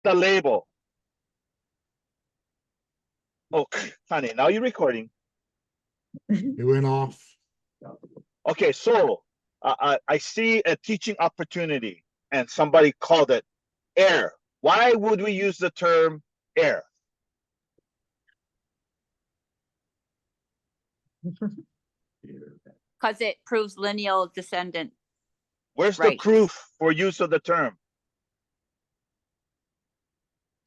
the label. Oh, honey, now you're recording. It went off. Okay, so I see a teaching opportunity, and somebody called it air. Why would we use the term air? Because it proves lineal descendant. Where's the proof for use of the term?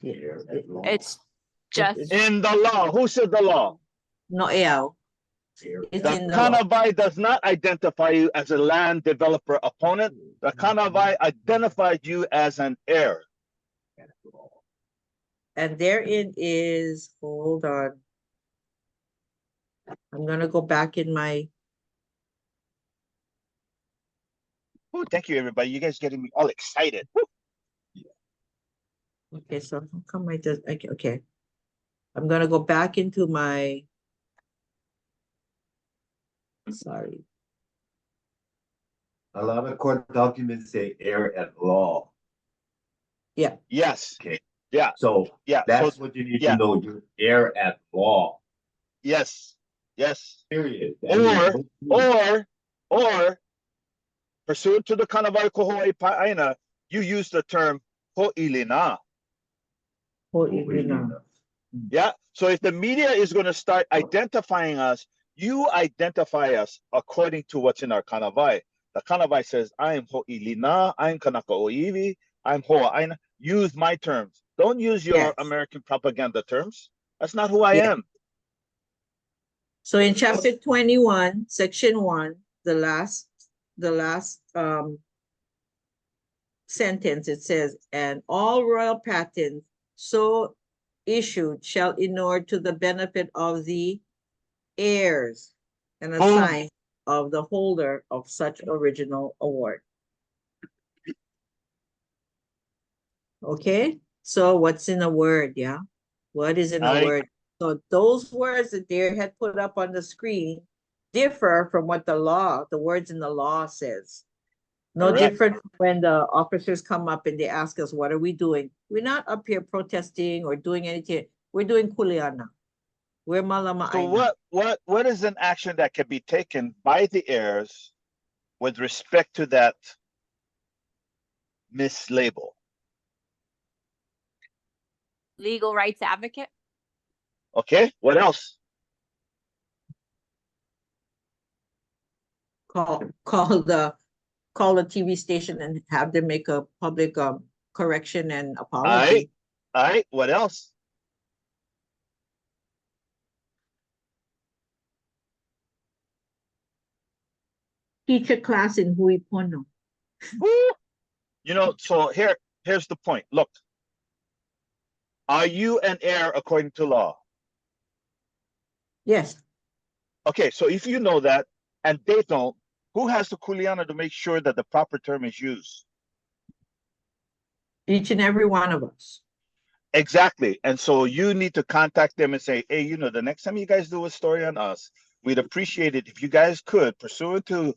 It's just in the law. Who said the law? No, yeah. It's The in the law. Kanawai does not identify you as a land developer opponent. The Kanawai identified you as an heir. And therein is, hold on. I'm gonna go back in my. Oh, thank you, everybody. You guys getting me all excited. Woo. Okay, so how come I just, okay. I'm gonna go back into my. Sorry. A lot of court documents say heir at law. Yeah. Yes. Okay. Yeah. So yeah, that's so, what you need yeah. to know. You're heir at law. Yes. Yes. Period. Or pursuant to the Kanawai Kohoi Pa'aina, you use the term ho'ilina. Ho'ilina. Yeah. So if the media is going to start identifying us, you identify us according to what's in our Kanawai. The Kanawai says, I'm ho'ilina, I'm kanaka oiwi, I'm ho'aina. Use my terms. Don't use your American propaganda terms. That's not who I am. So in chapter 21, section 1, the last sentence, it says, and all royal patents so issued shall inure to the benefit of the heirs and assign of the holder of such original award. Okay, so what's in a word? Yeah, what is in a word? So those words that they had put up on the screen differ from what the words in the law says. No different when the officers come up and they ask us, what are we doing? We're not up here protesting or doing anything. We're doing kuleana. We're malama. So what is an action that can be taken by the heirs with respect to that mislabel? Legal rights advocate. Okay, what else? Call the TV station and have them make a public correction and apology. All right, what else? Teach a class in HUI PONO. You know, so here's the point. Look, are you an heir according to law? Yes. Okay, so if you know that and they don't, who has the kuleana to make sure that the proper term is used? Each and every one of us. Exactly. And so you need to contact them and say, hey, you know, the next time you guys do a story on us, we'd appreciate it if you guys could, pursuant to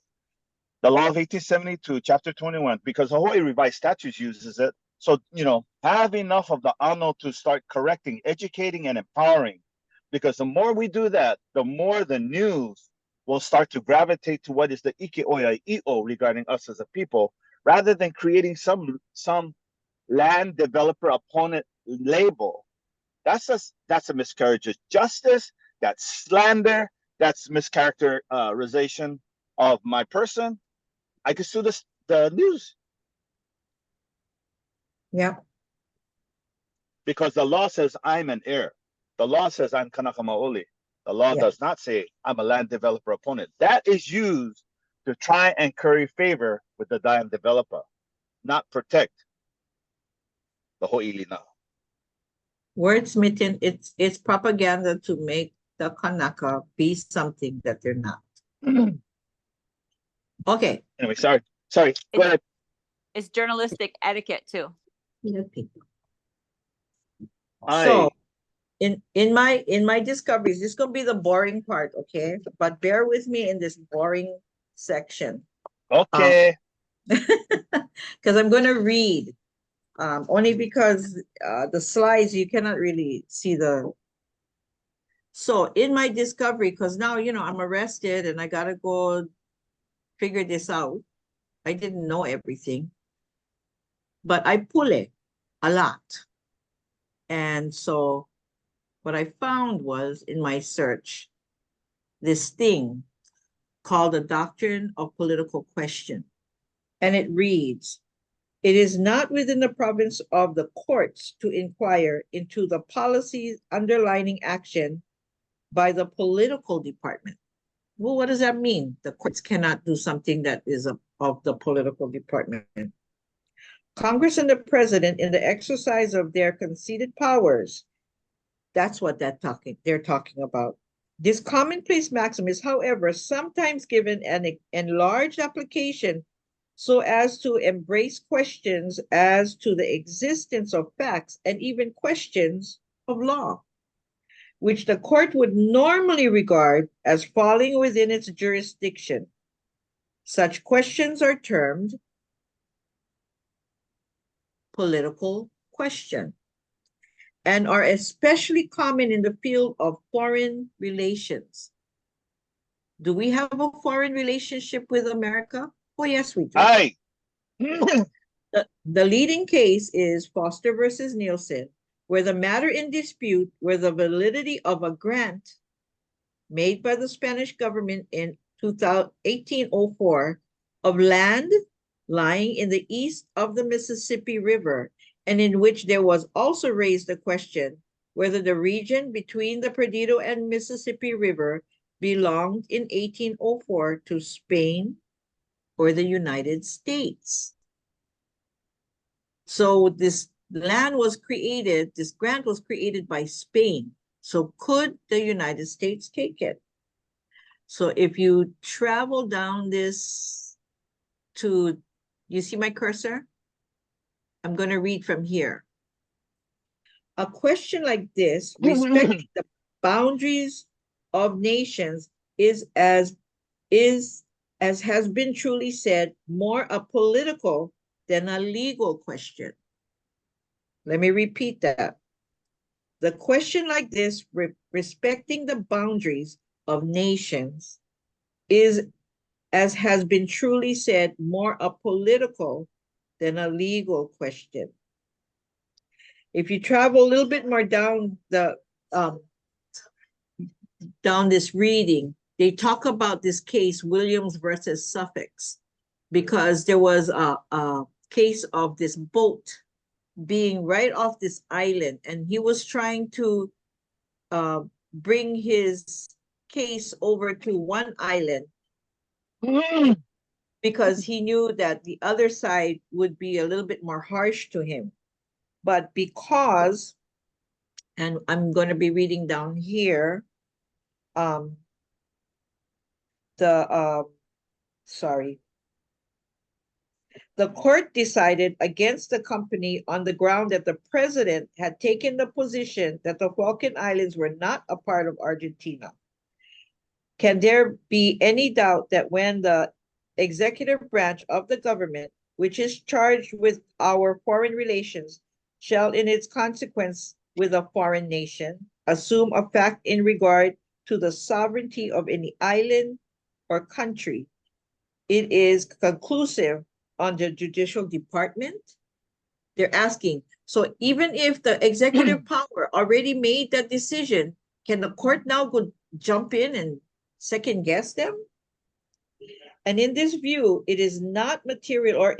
the law of 1872, chapter 21, because Hawaii revised statutes uses it. So, you know, have enough of the ano to start correcting, educating, and empowering. Because the more we do that, the more the news will start to gravitate to what is the IKE oya io regarding us as a people, rather than creating some land developer opponent label. That's a miscarriage of justice. That's slander. That's mischaracterization of my person. I could sue the news. Yeah. Because the law says I'm an heir. The law says I'm kanaka maoli. The law does not say I'm a land developer opponent. That is used to try and curry favor with the dime developer, not protect the ho'ilina. Wordsmithing, it's propaganda to make the Kanaka be something that they're not. Okay. Anyway, sorry. Go ahead. It's journalistic etiquette too. So in my discoveries, this is gonna be the boring part, okay? But bear with me in this boring section. Okay. Because I'm gonna read. Only because the slides, you cannot really see the. So in my discovery, because now, I'm arrested and I gotta go figure this out. I didn't know everything, but I pull it a lot. And so what I found was in my search, this thing called the Doctrine of Political Question. And it reads, it is not within the province of the courts to inquire into the policies underlining action by the political department. Well, what does that mean? The courts cannot do something that is of the political department. Congress and the president, in the exercise of their conceded powers, that's what they're talking about. This commonplace maxim is, however, sometimes given an enlarged application so as to embrace questions as to the existence of facts and even questions of law, which the court would normally regard as falling within its jurisdiction. Such questions are termed political question and are especially common in the field of foreign relations. Do we have a foreign relationship with America? Oh, yes, we do. Aye. The leading case is Foster versus Nielsen, where the matter in dispute were the validity of a grant made by the Spanish government in 1804 of land lying in the east of the Mississippi River, and in which there was also raised the question whether the region between the Perdido and Mississippi River belonged in 1804 to Spain or the United States. So this land was created, this grant was created by Spain. So could the United States take it? So if you travel down this to, you see my cursor? I'm going to read from here. A question like this, respecting the boundaries of nations, is as has been truly said, more a political than a legal question. Let me repeat that. The question like this, respecting the boundaries of nations, is, as has been truly said, more a political than a legal question. If you travel a little bit more down the down this reading, they talk about this case, Williams versus Suffolk, because there was a case of this boat being right off this island, and he was trying to bring his case over to one island because he knew that the other side would be a little bit more harsh to him. But because, and I'm going to be reading down here, the court decided against the company on the ground that the president had taken the position that the Falkland Islands were not a part of Argentina. Can there be any doubt that when the executive branch of the government, which is charged with our foreign relations, shall in its consequence with a foreign nation assume a fact in regard to the sovereignty of any island or country, it is conclusive on the judicial department? They're asking, so even if the executive power already made that decision, can the court now go jump in and second guess them? And in this view, it is not material or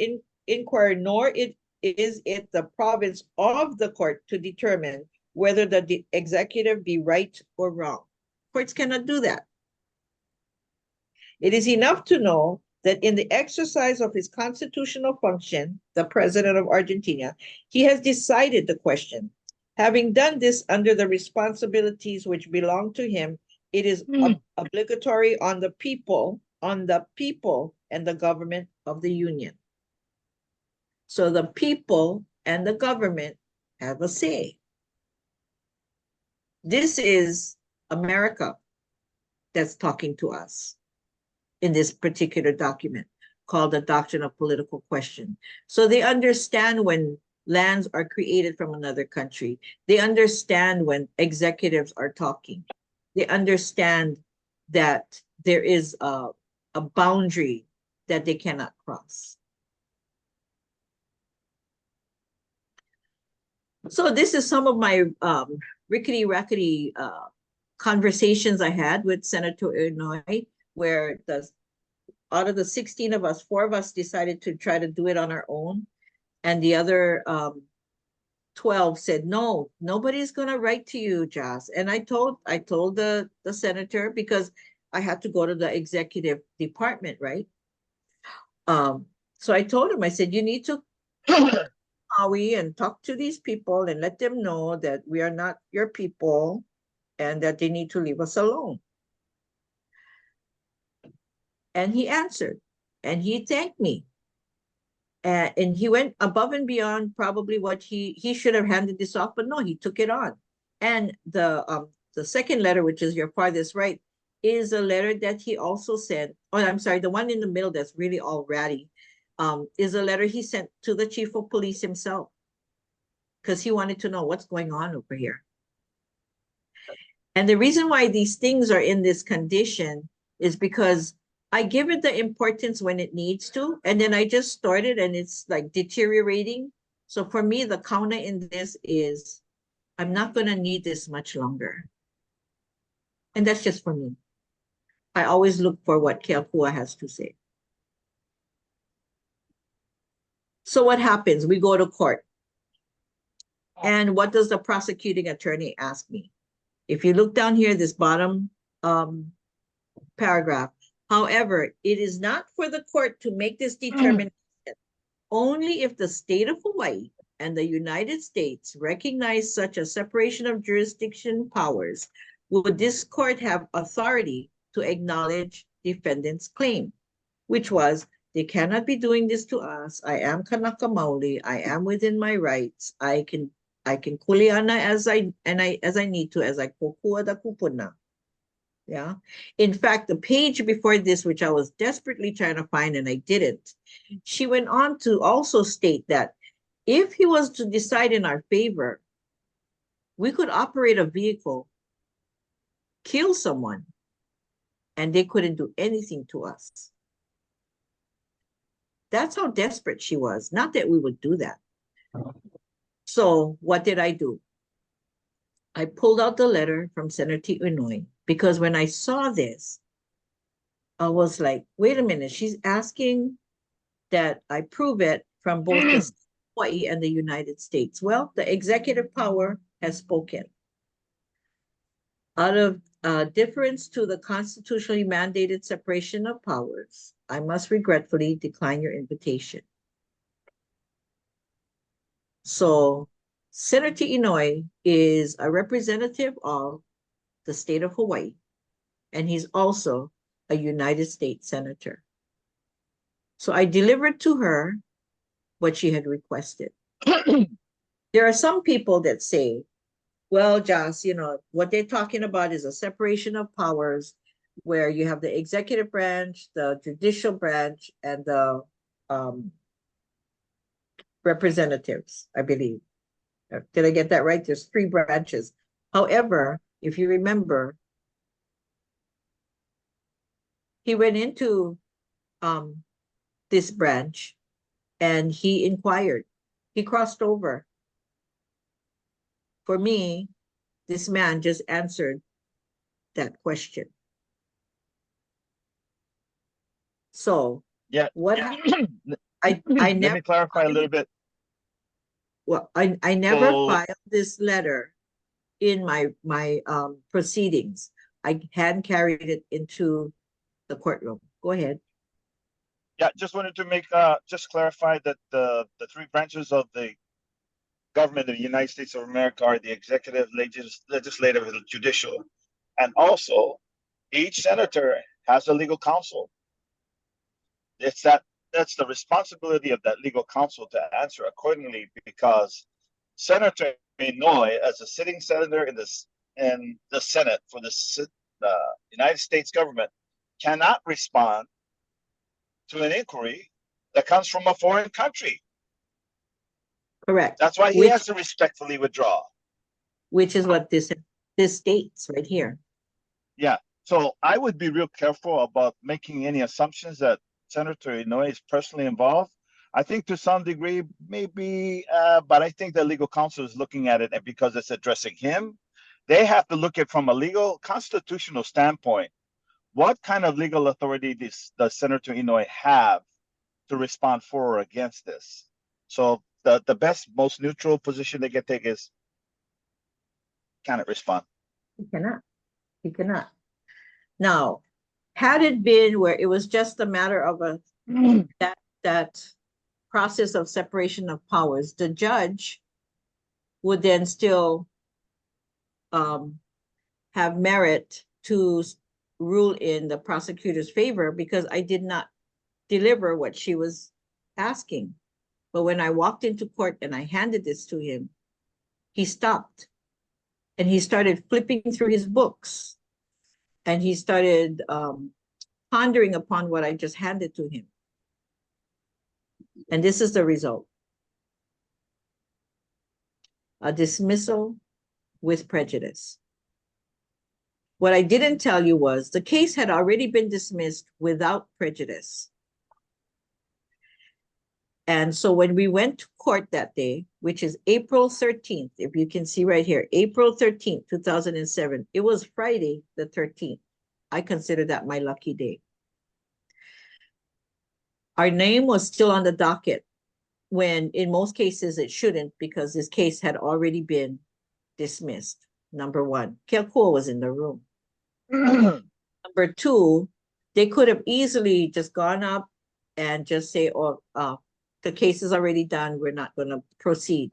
inquire, nor is it the province of the court to determine whether the executive be right or wrong. Courts cannot do that. It is enough to know that in the exercise of his constitutional function, the president of Argentina, he has decided the question. Having done this under the responsibilities which belong to him, it is obligatory on the people and the government of the union. So the people and the government have a say. This is America that's talking to us in this particular document called the Doctrine of Political Question. So they understand when lands are created from another country. They understand when executives are talking. They understand that there is a boundary that they cannot cross. So this is some of my rickety-rackety conversations I had with Senator Illinois, where out of the 16 of us, 4 of us decided to try to do it on our own. And the other 12 said, no, nobody's going to write to you, Jas. And I told the senator, because I had to go to the executive department, right? So I told him, I said, you need to Maui and talk to these people and let them know that we are not your people and that they need to leave us alone. And he answered, and he thanked me. And he went above and beyond probably what he should have handed this off, but no, he took it on. And the second letter, which is your farthest right, is a letter that he also sent. Oh, I'm sorry, the one in the middle that's really all ratty, is a letter he sent to the chief of police himself, because he wanted to know what's going on over here. And the reason why these things are in this condition is because I give it the importance when it needs to, and then I just start it and it's like deteriorating. So for me, the counter in this is, I'm not going to need this much longer. And that's just for me. I always look for what Keakua has to say. So what happens? We go to court. And what does the prosecuting attorney ask me? If you look down here, this bottom paragraph, however, it is not for the court to make this determination only if the state of Hawaii and the United States recognize such a separation of jurisdiction powers, would this court have authority to acknowledge defendant's claim, which was, they cannot be doing this to us. I am Kanaka Maoli. I am within my rights. I can kuleana as I need to, as I kokua da kupuna. Yeah. In fact, the page before this, which I was desperately trying to find and I didn't, she went on to also state that if he was to decide in our favor, we could operate a vehicle, kill someone, and they couldn't do anything to us. That's how desperate she was. Not that we would do that. So what did I do? I pulled out the letter from Senator Illinois, because when I saw this, I was like, wait a minute, she's asking that I prove it from both the Hawaii and the United States. Well, the executive power has spoken. Out of deference to the constitutionally mandated separation of powers, I must regretfully decline your invitation. So Senator Illinois is a representative of the state of Hawaii, and he's also a United States senator. So I delivered to her what she had requested. There are some people that say, well, Jas, what they're talking about is a separation of powers where you have the executive branch, the judicial branch, and the representatives, I believe. Did I get that right? There's 3 branches. However, if you remember, he went into this branch and he inquired. He crossed over. For me, this man just answered that question. So Yeah. what happened? I Let never me clarify a little bit. Well, I never So- filed this letter in my proceedings. I hand carried it into the courtroom. Go ahead. Yeah, just wanted to make just clarify that the 3 branches of the government of the United States of America are the executive, legislative, and judicial. And also, each senator has a legal counsel. That's the responsibility of that legal counsel to answer accordingly, because Senator Illinois, as a sitting senator in the Senate for the United States government, cannot respond to an inquiry that comes from a foreign country. Correct. That's why he Which- has to respectfully withdraw. Which is what this states right here. Yeah. So I would be real careful about making any assumptions that Senator Inouye is personally involved. I think to some degree, maybe, but I think the legal counsel is looking at it, and because it's addressing him, they have to look at from a legal constitutional standpoint. What kind of legal authority does Senator Inouye have to respond for or against this? So the best, most neutral position they can take is cannot respond. He cannot. He cannot. Now, had it been where it was just a matter of that process of separation of powers, the judge would then still have merit to rule in the prosecutor's favor because I did not deliver what she was asking. But when I walked into court and I handed this to him, he stopped and he started flipping through his books and he started pondering upon what I just handed to him. And this is the result. A dismissal with prejudice. What I didn't tell you was the case had already been dismissed without prejudice. And so when we went to court that day, which is April 13th, if you can see right here, April 13th, 2007, it was Friday the 13th. I consider that my lucky day. Our name was still on the docket when in most cases it shouldn't because this case had already been dismissed. Number one, Keakua was in the room. Number two, they could have easily just gone up and just say, oh, the case is already done. We're not going to proceed.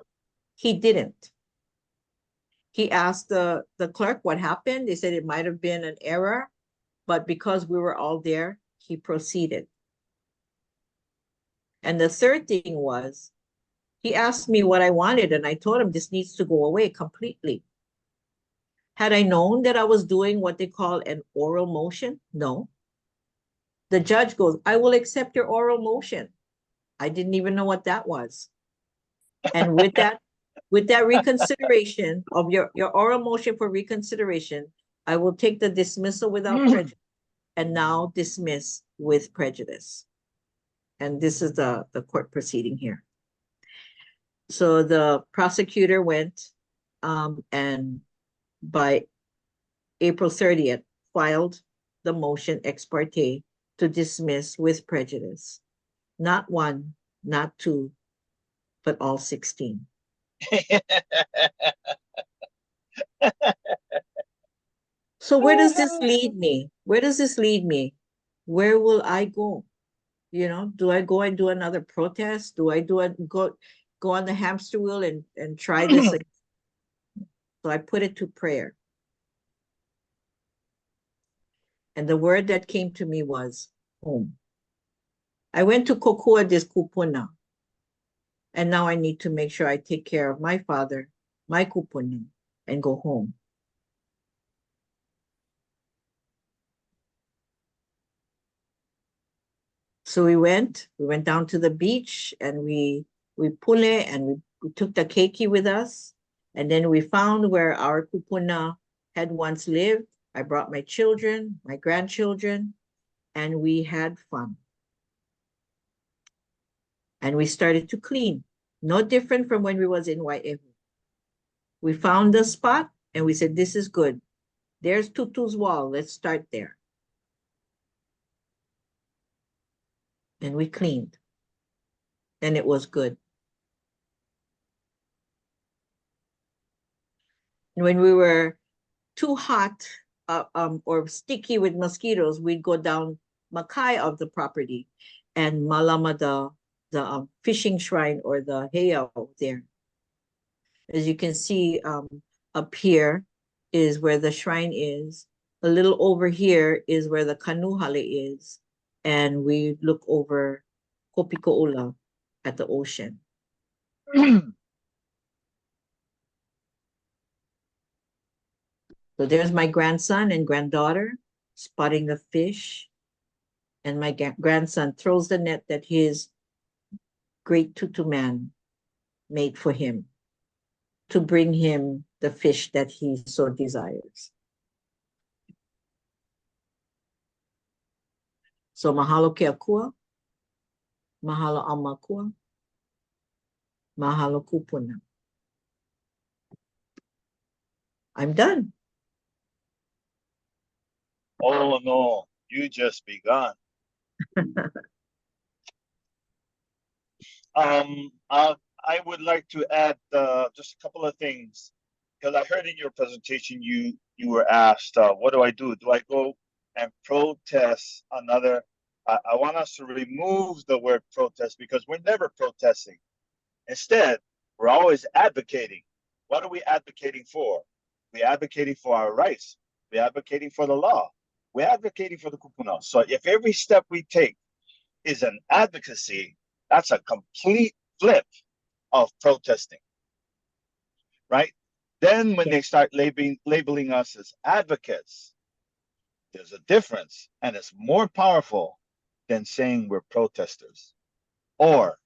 He didn't. He asked the clerk what happened. They said it might have been an error, but because we were all there, he proceeded. And the third thing was, he asked me what I wanted, and I told him this needs to go away completely. Had I known that I was doing what they call an oral motion? No. The judge goes, I will accept your oral motion. I didn't even know what that was. And with that reconsideration of your oral motion for reconsideration, I will take the dismissal without prejudice and now dismiss with prejudice. And this is the court proceeding here. So the prosecutor went and by April 30th, filed the motion ex parte to dismiss with prejudice. Not one, not two, but all 16. So where does this lead me? Where does this lead me? Where will I go? You know, do I go and do another protest? Do I go on the hamster wheel and try this again? So I put it to prayer. And the word that came to me was home. I went to Kokua des Kupuna. And now I need to make sure I take care of my father, my kupuna, and go home. So we went down to the beach and we pule and we took the keiki with us. And then we found where our kupuna had once lived. I brought my children, my grandchildren, and we had fun. And we started to clean. No different from when we was in Wai'ehu. We found the spot and we said, this is good. There's Tutu's wall. Let's start there. And we cleaned. And it was good. And when we were too hot or sticky with mosquitoes, we'd go down Makai of the property and malama the fishing shrine or the heiau there. As you can see up here is where the shrine is. A little over here is where the kanuhale is. And we look over Kopiko'ula at the ocean. So there's my grandson and granddaughter spotting the fish. And my grandson throws the net that his great tutu man mate for him to bring him the fish that he so desires. So mahalo ke akua, mahalo amakua, mahalo kupuna. I'm done. Oh no, you just begun. I would like to add just a couple of things because I heard in your presentation you were asked, what do I do? Do I go and protest another? I want us to remove the word protest because we're never protesting. Instead, we're always advocating. What are we advocating for? We're advocating for our rights. We're advocating for the law. We're advocating for the kupuna. So if every step we take is an advocacy, that's a complete flip of protesting, right? Then when they start labeling us as advocates, there's a difference, and it's more powerful than saying we're protesters or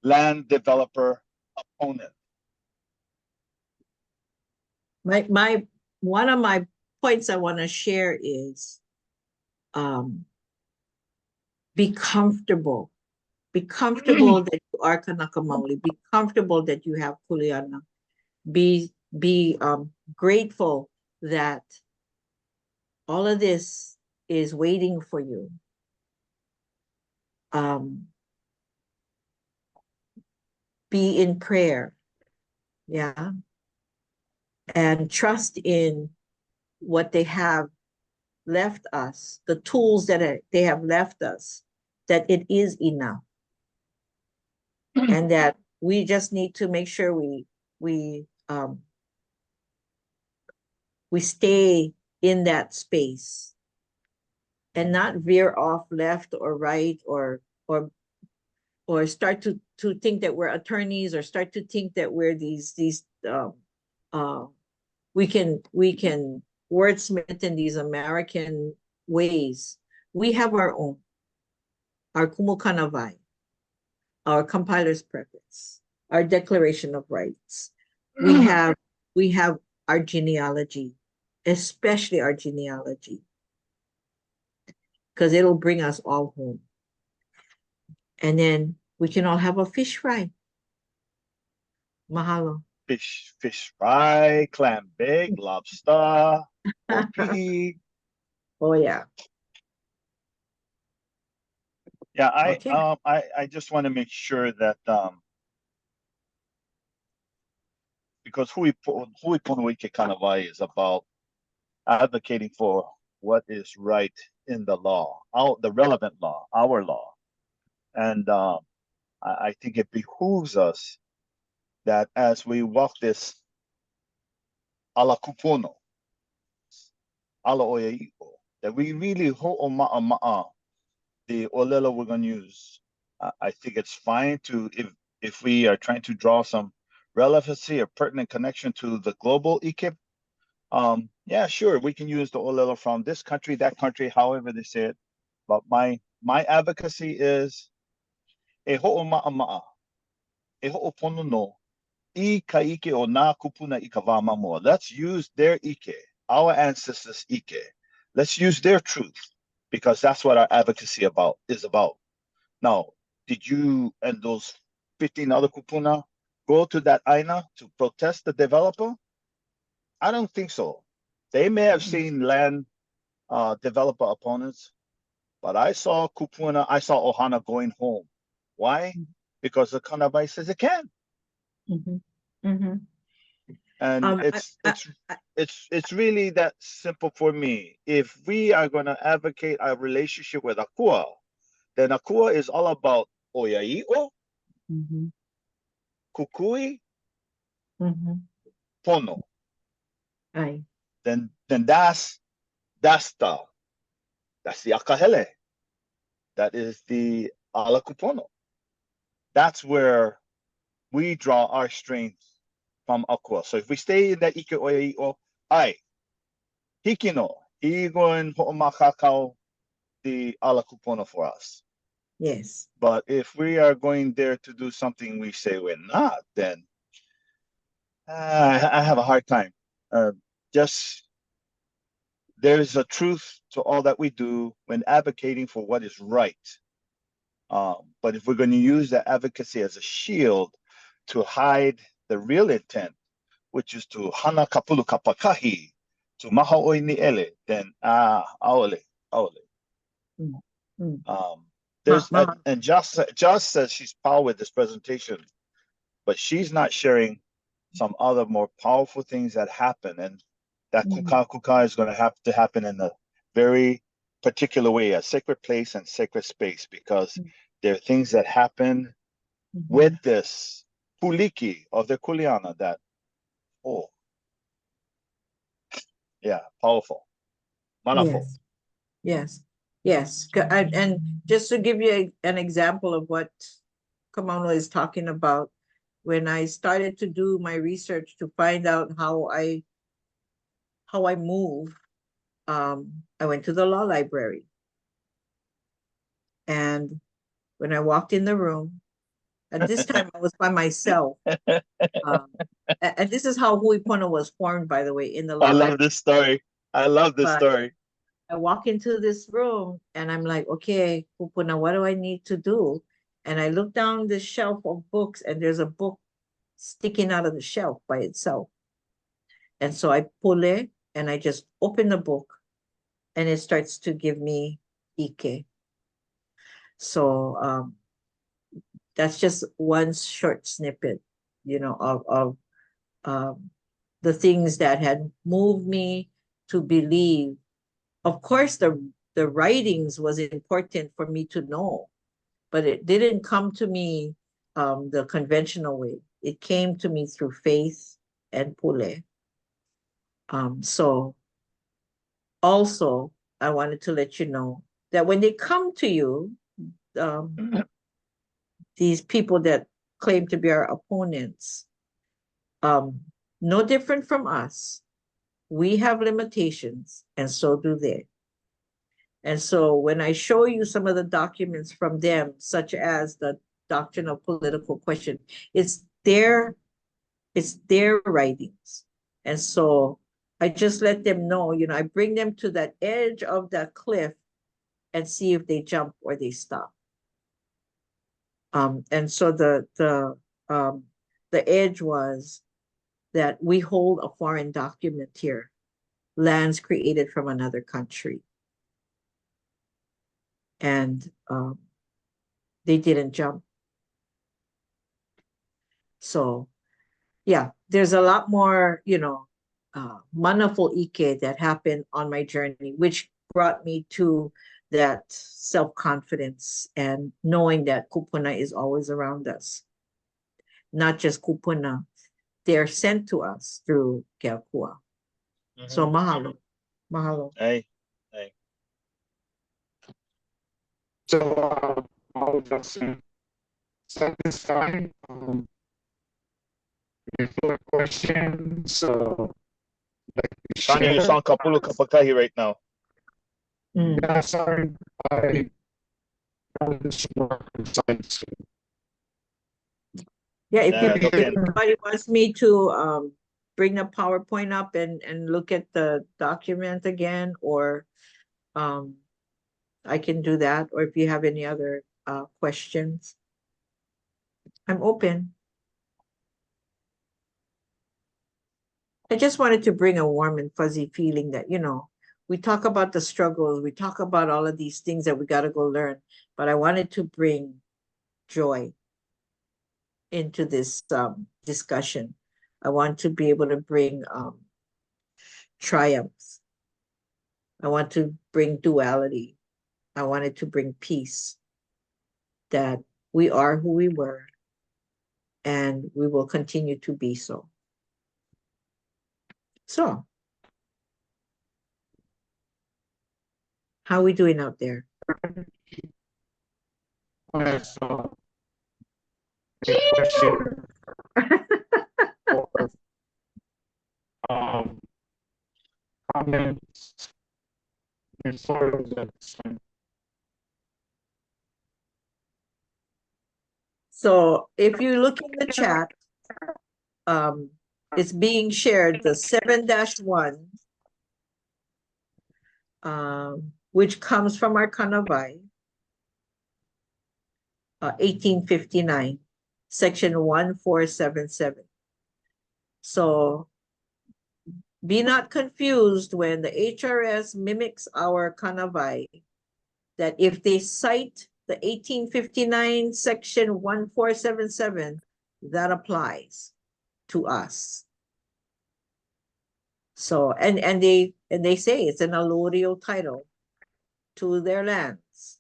land developer opponent. One of my points I want to share is be comfortable. Be comfortable that you are Kanaka Maoli. Be comfortable that you have Kuleana. Be grateful that all of this is waiting for you. Be in prayer, yeah, and trust in what they have left us, the tools that they have left us, that it is enough, and that we just need to make sure we stay in that space and not veer off left or right or start to think that we're attorneys or start to think that we're these we can wordsmith in these American ways. We have our own, our Kumu Kanawai, our compiler's preface, our Declaration of Rights. We have our genealogy, especially our genealogy, because it'll bring us all home. And then we can all have a fish fry. Mahalo. Fish fry, clam bake, lobster, pig. Oh yeah. Yeah, Okay. I just want to make sure that because Hui Pono Kanawai is about advocating for what is right in the law, the relevant law, our law. And I think it behooves us that as we walk this ala kupono, ala oyaiko, that we really ho'oma'a the olelo we're going to use. I think it's fine to, if we are trying to draw some relevancy or pertinent connection to the global IKE, yeah, sure, we can use the olelo from this country, that country, however they say it. But my advocacy is e ho'oma'a, e ho'opono no, I ka ike o nā kupuna I ka wā mamua. Let's use their ike, our ancestors' ike. Let's use their truth, because that's what our advocacy is about. Now, did you and those 15 other kupuna go to that aina to protest the developer? I don't think so. They may have seen land developer opponents, but I saw kupuna, I saw Ohana going home. Why? Because the Kanawai says it can. And it's really that simple for me. If we are going to advocate our relationship with Akua, then Akua is all about Oyai'o, Kukui, Pono. Aye. Then that's the Akahele. That is the Ala Kupono. That's where we draw our strength from Akua. So if we stay in that Ike Oyai'o, Hikino, Igon Ho'omakakao, the Ala Kupono for us. Yes. But if we are going there to do something we say we're not, then I have a hard time. Just there is a truth to all that we do when advocating for what is right. But if we're going to use the advocacy as a shield to hide the real intent, which is to hana kapulu kapakahi, to maha oi ni ele, then aole. Mm. There's Ma- and Josh says she's powered with this presentation, but she's not sharing some other more powerful things that happen, and that kuka is going to have to happen in a very particular way, a sacred place and sacred space, because there are things that happen with this puliki of the kuleana that, yeah, powerful, manafo. Yes. And just to give you an example of what Kamano is talking about, when I started to do my research to find out how I move, I went to the law library. And when I walked in the room, at this time I was by myself. And this is how Hui PONO was formed, by the way, in the law I love library. this story. I love this story. I walk into this room and I'm like, okay, Kupuna, what do I need to do? And I look down the shelf of books and there's a book sticking out of the shelf by itself. And so I pull it and I just open the book and it starts to give me IKE. So that's just one short snippet, of the things that had moved me to believe. Of course, the writings was important for me to know, but it didn't come to me the conventional way. It came to me through faith and pule. So also, I wanted to let you know that when they come to you, these people that claim to be our opponents, no different from us, we have limitations, and so do they. And so when I show you some of the documents from them, such as the Doctrine of Political Question, it's their writings. And so I just let them know, I bring them to that edge of that cliff and see if they jump or they stop. And so the edge was that we hold a foreign document here, lands created from another country. And they didn't jump. So yeah, there's a lot more, manaful ike that happened on my journey, which brought me to that self-confidence and knowing that kupuna is always around us. Not just kupuna, they're sent to us through Keakua. So mahalo. Hey. So I'll just set this time. If you have questions, like Tanya, you sound kapulu kapakahi right now. Yeah, sorry, I this work science. Yeah, if Yeah, anybody wants me to bring the PowerPoint up and look at the document again, or I can do that, or if you have any other questions, I'm open. I just wanted to bring a warm and fuzzy feeling that, we talk about the struggles, we talk about all of these things that we got to go learn, but I wanted to bring joy into this discussion. I want to be able to bring triumphs. I want to bring duality. I wanted to bring peace, that we are who we were and we will continue to be so. So, how are we doing out there? So, comments before that. So if you look in the chat, It's being shared, the 7-1, which comes from our Kanawai, 1859, section 1477. So be not confused when the HRS mimics our Kanawai, that if they cite the 1859 section 1477, that applies to us. So, and they say it's an allodial title to their lands.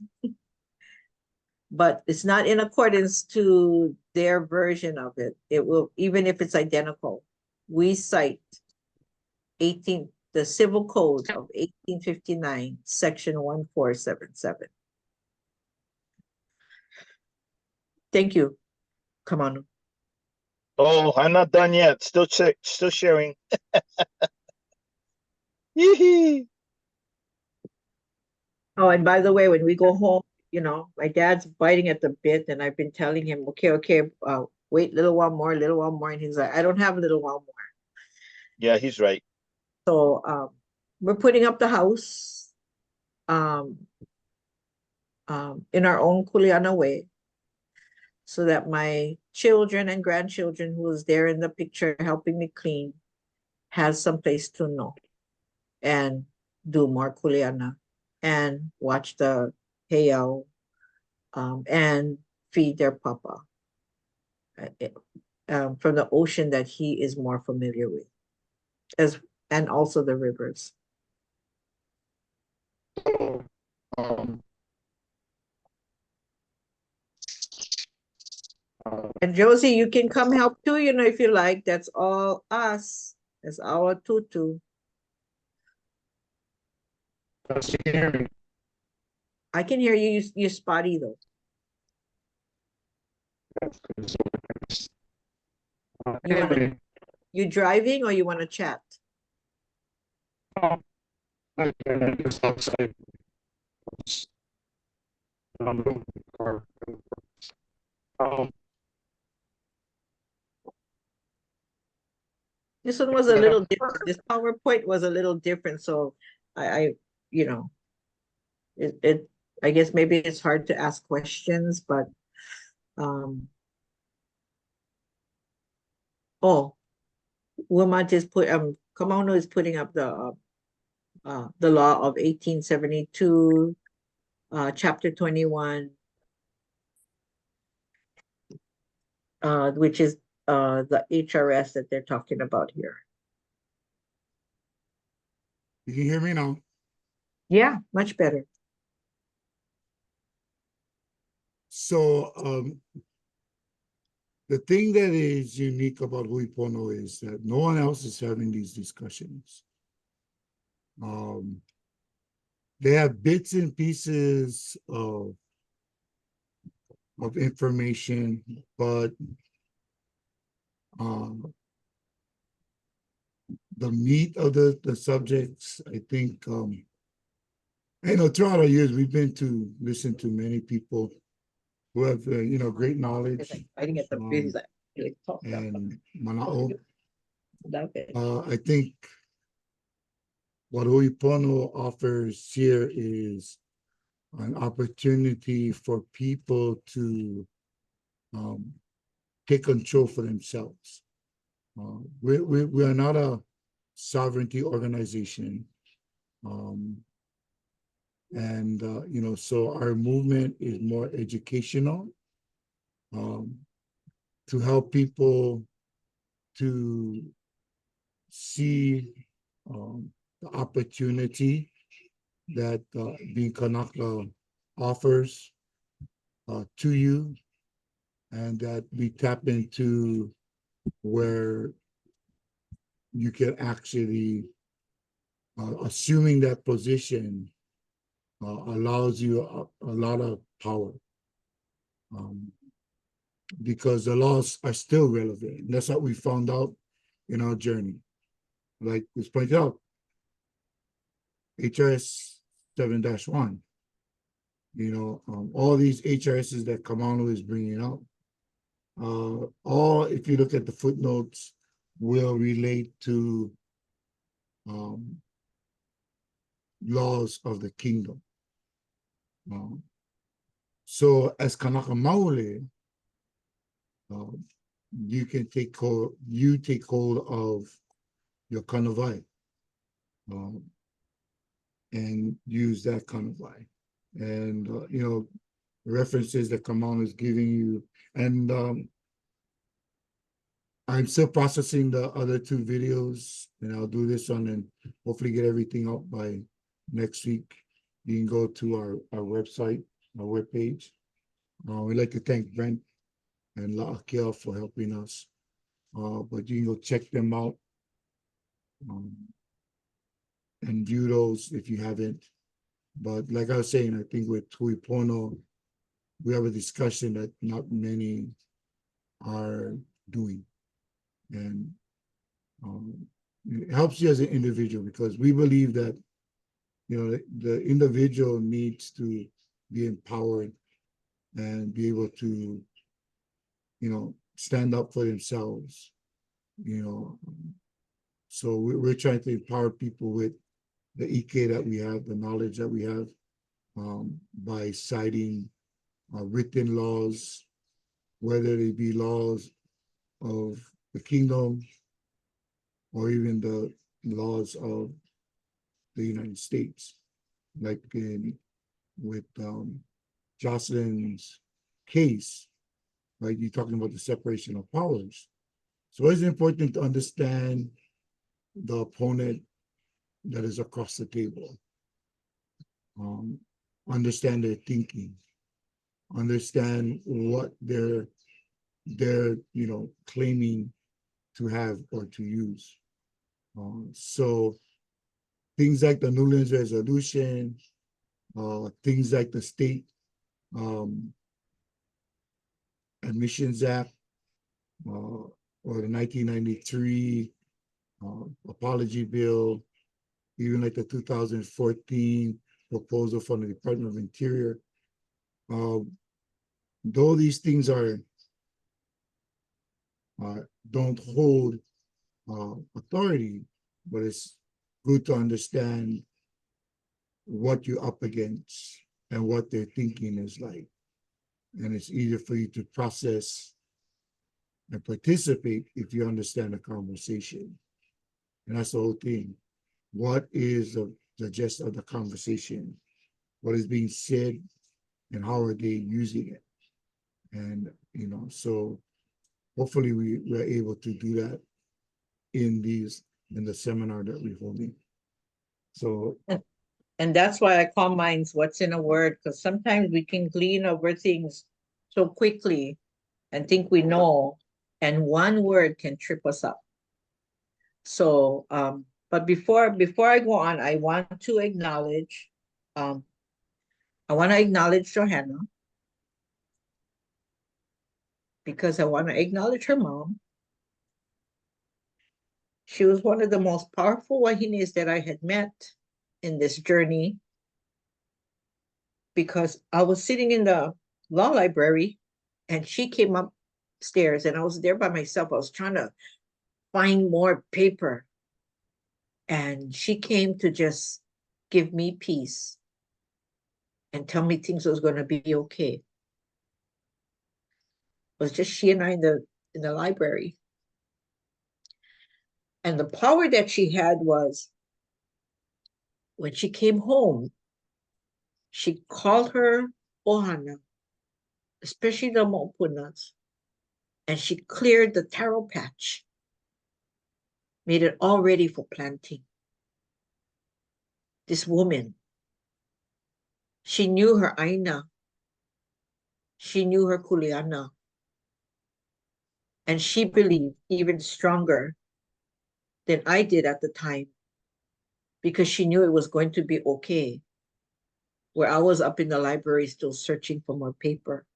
But it's not in accordance to their version of it. It will, even if it's identical, we cite the Civil Code of 1859, section 1477. Thank you. Come on. Oh, I'm not done yet. Still sharing. Yee-hee. Oh, and by the way, when we go home, you know, my dad's biting at the bit, and I've been telling him, okay, wait, little while more, and he's like, I don't have a little while more. Yeah, he's right. So we're putting up the house in our own Kuleana way, so that my children and grandchildren who was there in the picture helping me clean has some place to know and do more Kuleana and watch the heiau and feed their papa from the ocean that he is more familiar with, and also the rivers. So, And Josie, you can come help too, you know, if you like. That's all us. That's our tutu. does you can hear me? I can hear you. You're spotty though. That's good. So, You wanna- anyway, You driving or you want to chat? I just outside. Car. This one was a little different. This PowerPoint was a little different. So I you know, I guess maybe it's hard to ask questions, but oh, Wilmot is Kamauno is putting up the law of 1872, chapter 21, which is the HRS that they're talking about here. You can hear me now. Yeah, much better. So the thing that is unique about Hui Pono is that no one else is having these discussions. They have bits and pieces of information, but the meat of the subjects, I think, you know, throughout our years, we've been to listen to many people who have, you know, great knowledge. Fighting at the breeze, And Mana'o. Love it. I think what Hui Pono offers here is an opportunity for people to take control for themselves. We are not a sovereignty organization. You know, so our movement is more educational to help people to see the opportunity that being Kanaka offers to you, and that we tap into where you can actually, assuming that position allows you a lot of power, because the laws are still relevant. And that's what we found out in our journey. Like was pointed out, HRS 7-1, you know, all these HRSs that Kamano is bringing up, all, if you look at the footnotes, will relate to laws of the kingdom. So as Kanaka Maule, you can take hold of your Kanawai and use that Kanawai. And you know, references that Kamau is giving you. And I'm still processing the other 2 videos, and I'll do this one and hopefully get everything out by next week. You can go to our website, our webpage. We'd like to thank Brent and La'akia for helping us. But you can go check them out and view those if you haven't. But like I was saying, I think with HUI PONO, we have a discussion that not many are doing. And it helps you as an individual, because we believe that, you know, the individual needs to be empowered and be able to, you know, stand up for themselves, you know. So we're trying to empower people with the IKE that we have, the knowledge that we have, by citing written laws, whether they be laws of the kingdom or even the laws of the United States, like with Jocelyn's case, right? You're talking about the separation of powers. So it's important to understand the opponent that is across the table, understand their thinking, understand what they're you know, claiming to have or to use. So things like the Newlands Resolution, things like the State Admissions Act, or the 1993 Apology Bill, even like the 2014 proposal from the Department of Interior. Though these things don't hold authority, but it's good to understand what you're up against and what their thinking is like. And it's easier for you to process and participate if you understand the conversation. And that's the whole thing. What is the gist of the conversation? What is being said, and how are they using it? And, you know, so hopefully we're able to do that in the seminar that we're holding. So, And that's why I call mine what's in a word, because sometimes we can glean over things so quickly and think we know, and one word can trip us up. So, but before I go on, I want to acknowledge, Johanna, because I want to acknowledge her mom. She was one of the most powerful wahinis that I had met in this journey, because I was sitting in the law library and she came upstairs and I was there by myself. I was trying to find more paper, and she came to just give me peace and tell me things was going to be okay. It was just she and I in the library. And the power that she had was, when she came home, she called her ohana, especially the mopunas, and she cleared the taro patch, made it all ready for planting. This woman, she knew her aina, she knew her kuleana, and she believed even stronger than I did at the time, because she knew it was going to be okay, where I was up in the library still searching for more paper.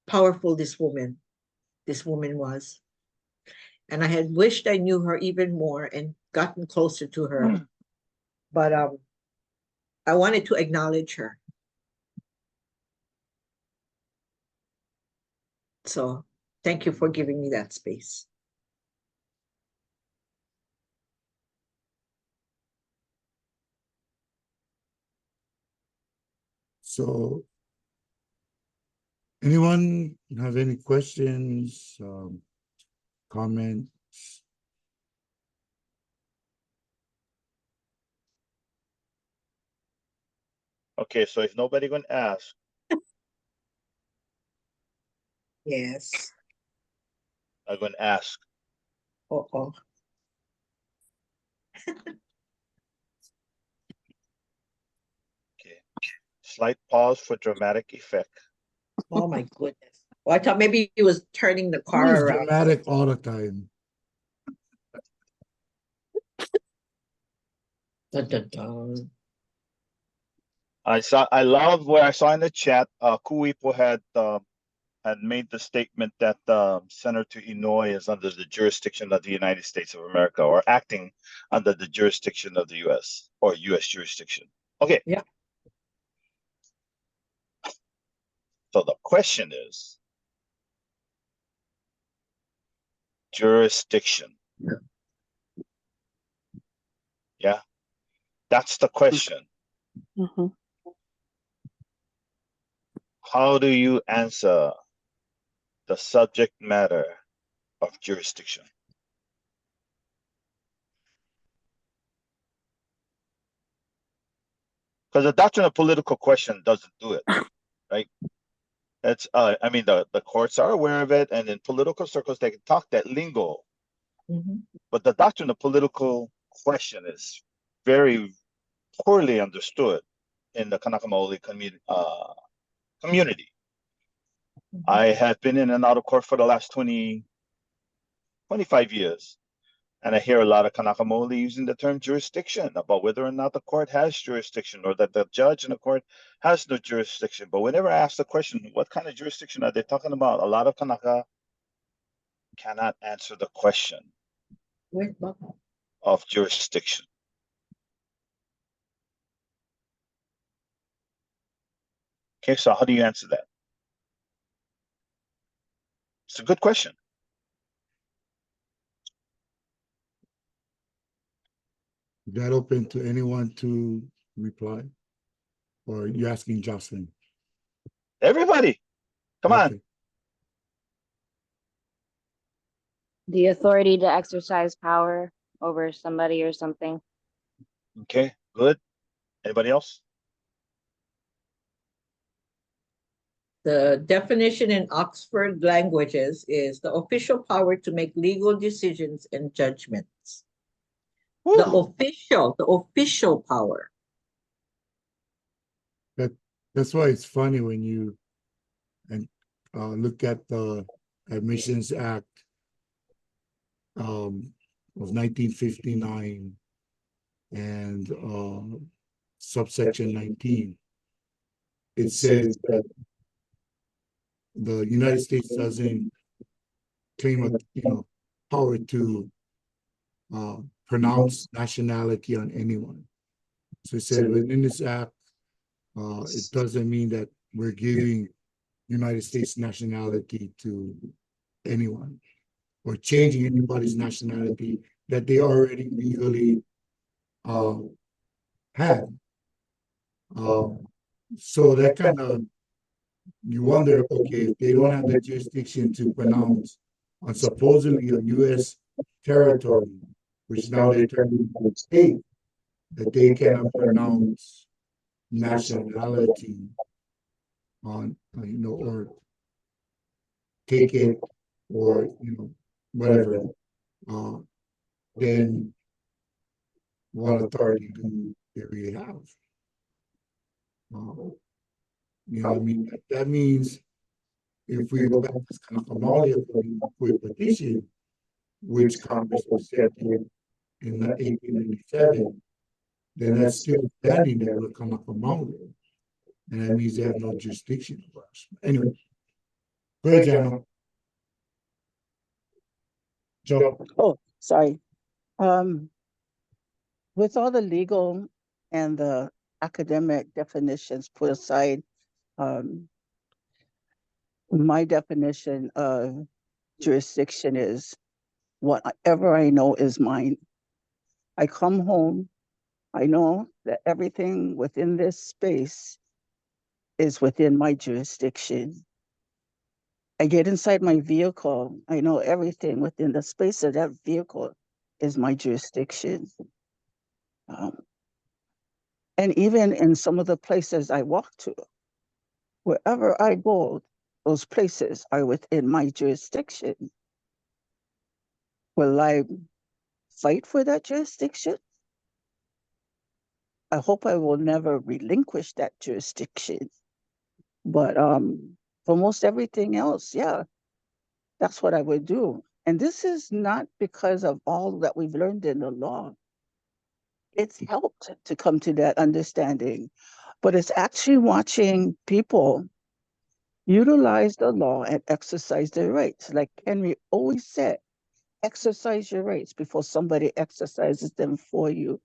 Powerful this woman was. And I had wished I knew her even more and gotten closer to her. But I wanted to acknowledge her. So Thank you for giving me that space. So, anyone have any questions, comments? Okay, so if nobody gonna ask, Yes. I'm gonna ask. Uh-oh. Okay. Slight pause for dramatic effect. Oh my goodness. Well, I thought maybe he was turning the Who car is around. dramatic all the time? Dun, dun, dun. I love what I saw in the chat. Kuipo had made the statement that Senator Inouye is under the jurisdiction of the United States of America, or acting under the jurisdiction of the US, or US jurisdiction. Okay. Yeah. So the question is jurisdiction. Yeah. That's the question. Mhm. How do you answer the subject matter of jurisdiction? Because the doctrine of political question doesn't do it, right? It's I mean the courts are aware of it, and in political circles they can talk that lingo, Mhm. but the doctrine of political question is very poorly understood in the Kanaka Maoli community. Mhm. I have been in and out of court for the last 25 years. And I hear a lot of Kanaka Maoli using the term jurisdiction about whether or not the court has jurisdiction, or that the judge in the court has no jurisdiction. But whenever I ask the question, what kind of jurisdiction are they talking about? A lot of Kanaka cannot answer the question Where's Bubba? of jurisdiction. Okay, so how do you answer that? It's a good question. Is that open to anyone to reply? Or are you asking Jocelyn? Everybody, come on. Okay. The authority to exercise power over somebody or something. Okay, good. Anybody else? The definition in Oxford Languages is the official power to make legal decisions and judgments. The official power. That's why it's funny when you look at the Admissions Act of 1959 and subsection 19. It says that the United States doesn't claim a power to pronounce nationality on anyone. So it said within this act, it doesn't mean that we're giving United States nationality to anyone, or changing anybody's nationality that they already legally had. So that kind of, you wonder, okay, if they don't have the jurisdiction to pronounce on supposedly a U.S. territory, which now they turn into a state, that they cannot pronounce nationality on, or take it, or, whatever, then what authority do they really have? What I mean? That means if we go back to this kind of Amalia petition, which Congress accepted in 1897, then that's still standing there with Kanaka Maoli. And that means they have no jurisdiction over us. Anyway, go ahead, Jano. Joe. Oh, sorry. With all the legal and the academic definitions put aside, my definition of jurisdiction is whatever I know is mine. I come home, I know that everything within this space is within my jurisdiction. I get inside my vehicle, I know everything within the space of that vehicle is my jurisdiction. And even in some of the places I walk to, wherever I go, those places are within my jurisdiction. Will I fight for that jurisdiction? I hope I will never relinquish that jurisdiction. But for most everything else, yeah, that's what I would do. And this is not because of all that we've learned in the law. It's helped to come to that understanding, but it's actually watching people utilize the law and exercise their rights. Like Henry always said, exercise your rights before somebody exercises them for you.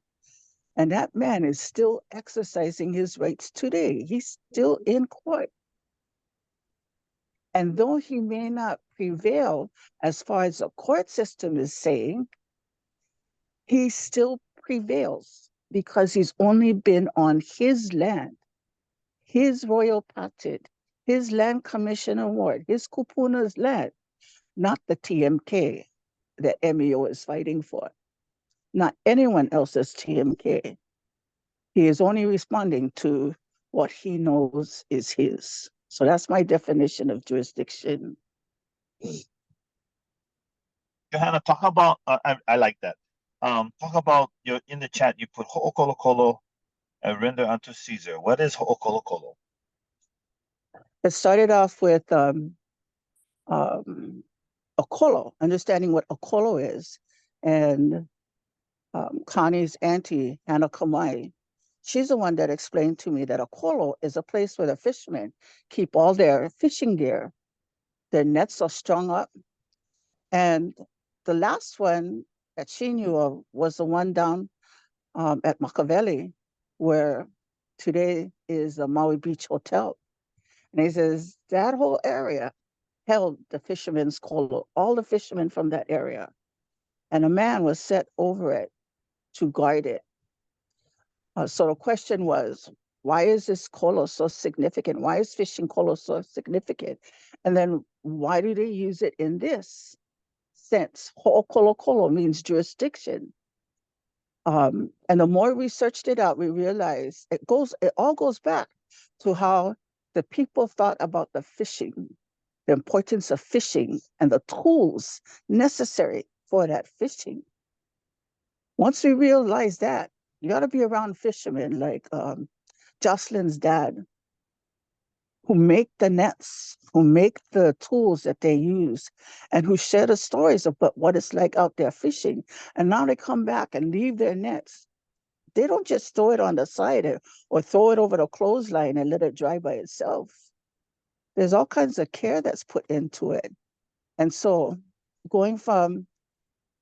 And that man is still exercising his rights today. He's still in court. And though he may not prevail as far as the court system is saying, he still prevails because he's only been on his land, his royal patent, his land commission award, his kupuna's land, not the TMK that MEO is fighting for, not anyone else's TMK. He is only responding to what he knows is his. So that's my definition of jurisdiction. Johanna, talk about, I like that. Talk about in the chat, you put ho'okolokolo and render unto Caesar. What is ho'okolokolo? It started off with okolo, understanding what okolo is. And Connie's auntie, Hannah Kamai, she's the one that explained to me that okolo is a place where the fishermen keep all their fishing gear. Their nets are strung up. And the last one that she knew of was the one down at Makaveli, where today is the Maui Beach Hotel. And he says that whole area held the fishermen's kolo, all the fishermen from that area. And a man was set over it to guard it. So the question was, why is this kolo so significant? Why is fishing kolo so significant? And then why do they use it in this sense? Ho'okolokolo means jurisdiction. And the more we searched it out, we realized it all goes back to how the people thought about the fishing, the importance of fishing and the tools necessary for that fishing. Once we realize that, you got to be around fishermen like Jocelyn's dad, who make the nets, who make the tools that they use, and who share the stories about what it's like out there fishing. And now they come back and leave their nets. They don't just throw it on the side or throw it over the clothesline and let it dry by itself. There's all kinds of care that's put into it. And so going from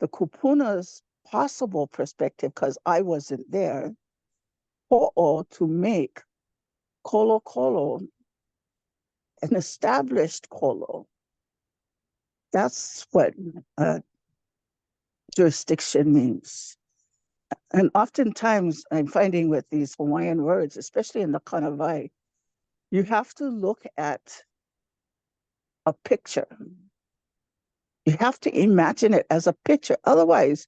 the kupuna's possible perspective, because I wasn't there, ho'o, to make kolo kolo, an established kolo. That's what jurisdiction means. And oftentimes I'm finding with these Hawaiian words, especially in the Kanawai, you have to look at a picture. You have to imagine it as a picture. Otherwise,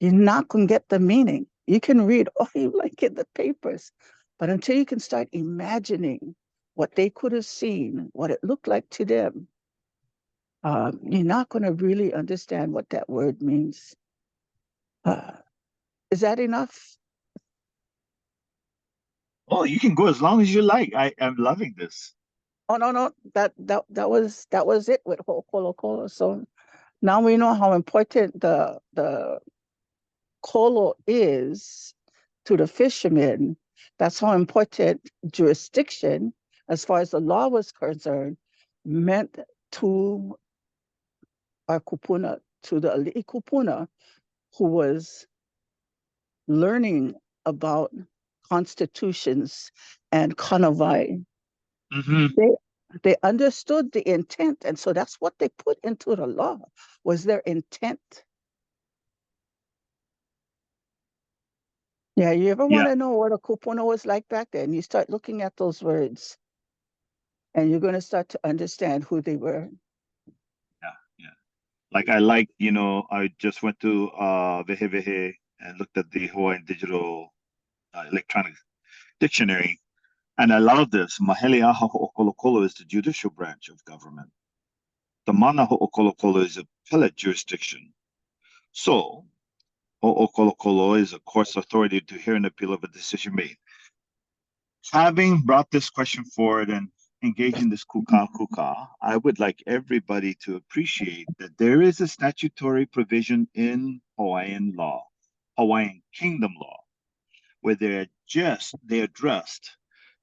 you're not going to get the meaning. You can read all you like in the papers, but until you can start imagining what they could have seen, what it looked like to them, you're not going to really understand what that word means. Is that enough? Oh, you can go as long as you like. I'm loving this. Oh no, that was it with ho'okolokolo. So now we know how important the kolo is to the fishermen. That's how important jurisdiction, as far as the law was concerned, meant to our kupuna, to the ali'i kupuna, who was learning about constitutions and kanawai. Mm-hmm. They understood the intent, and so that's what they put into the law, was their intent. Yeah, you ever want Yeah. to know what a kupono was like back then? You start looking at those words, and you're going to start to understand who they were. Like I just went to Vehe Vehe and looked at the Hawaiian digital electronic dictionary, and I love this. Mahele aha ho'okolokolo is the judicial branch of government. The mana ho'okolokolo is appellate jurisdiction. So ho'okolokolo is a court's authority to hear an appeal of a decision made. Having brought this question forward and engage in this kuka, I would like everybody to appreciate that there is a statutory provision in Hawaiian law, Hawaiian Kingdom Law, where they addressed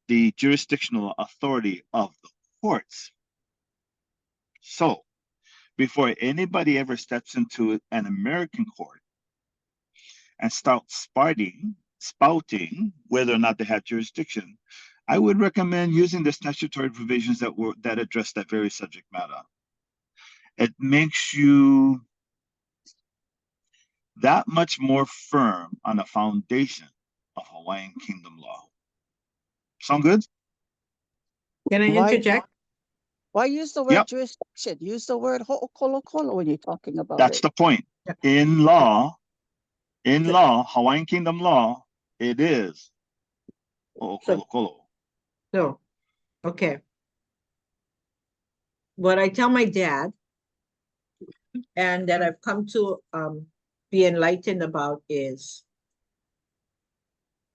the jurisdictional authority of the courts. So before anybody ever steps into an American court and starts spouting whether or not they have jurisdiction, I would recommend using the statutory provisions that address that very subject matter. It makes you that much more firm on the foundation of Hawaiian Kingdom law. Sound good? Can I Why- interject? Why use the word Yep. jurisdiction? Use the word ho'okolokolo when you're talking about That's it. the point. In law, Hawaiian Kingdom law, it is ho'okolokolo. So, okay. What I tell my dad, and that I've come to be enlightened about, is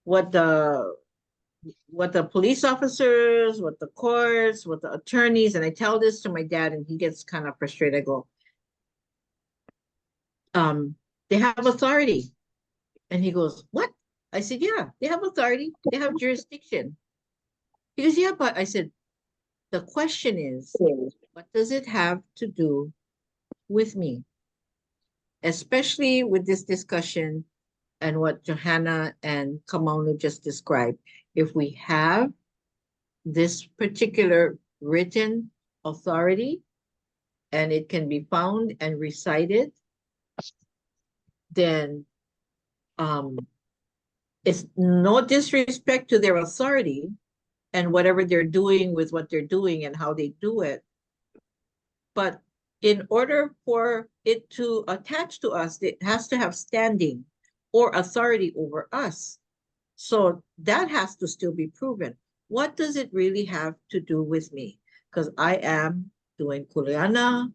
what the police officers, what the courts, what the attorneys, and I tell this to my dad, and he gets kind of frustrated. I go, they have authority. And he goes, what? I said, yeah, they have authority. They have jurisdiction. He goes, yeah, but I said, the question is, what does it have to do with me? Especially with this discussion and what Johanna and Kamauno just described. If we have this particular written authority and it can be found and recited, then it's no disrespect to their authority and whatever they're doing with what they're doing and how they do it. But in order for it to attach to us, it has to have standing or authority over us. So that has to still be proven. What does it really have to do with me? Because I am doing kuleana,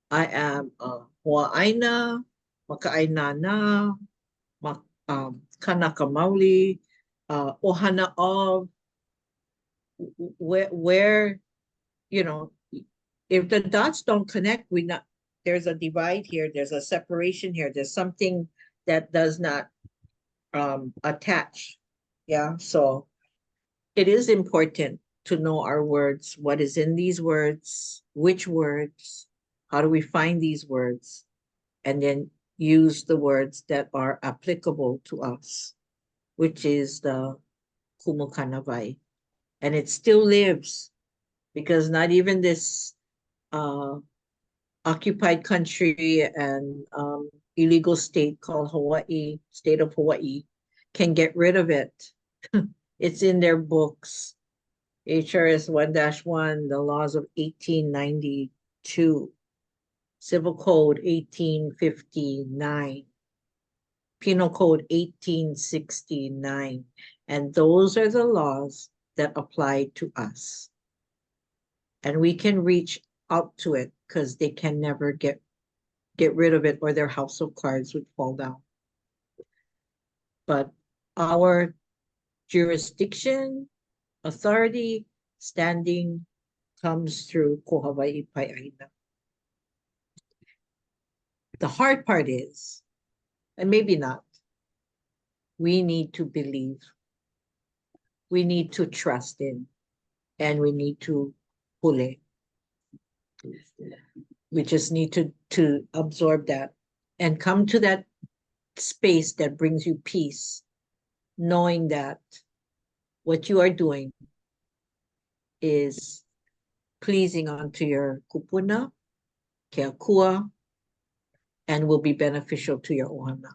I am Hawaiina, makaainana, kanaka mauli, ohana of, where, you know, if the dots don't connect, there's a divide here, there's a separation here, there's something that does not attach. Yeah, so it is important to know our words, what is in these words, which words, how do we find these words, and then use the words that are applicable to us, which is the Kumu Kanawai. And it still lives, because not even this occupied country and illegal state called Hawaii, state of Hawaii, can get rid of it. It's in their books. HRS 1-1, the laws of 1892, Civil Code 1859, Penal Code 1869. And those are the laws that apply to us. And we can reach out to it because they can never get rid of it, or their house of cards would fall down. But our jurisdiction, authority, standing comes through ko Hawaii Pai'aina. The hard part is, and maybe not, we need to believe, we need to trust in, and we need to pule. We just need to absorb that and come to that space that brings you peace, knowing that what you are doing is pleasing unto your kupuna, keakua, and will be beneficial to your ohana.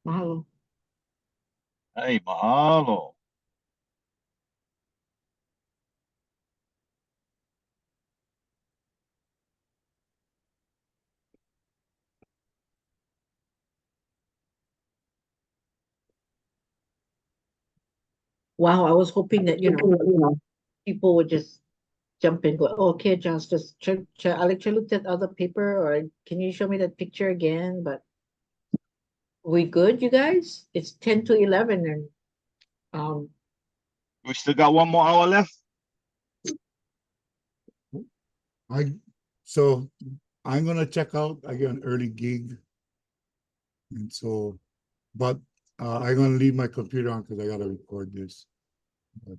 Mahalo. Hey, mahalo. Wow, I was hoping that, people would just jump in, go, oh, okay, Josh, just Alex, you looked at other paper, or can you show me that picture again? But we good, you guys? It's 10 to 11 and We still got 1 more hour left. So I'm gonna check out. I get an early gig, and so, but I'm gonna leave my computer on because I gotta record this. But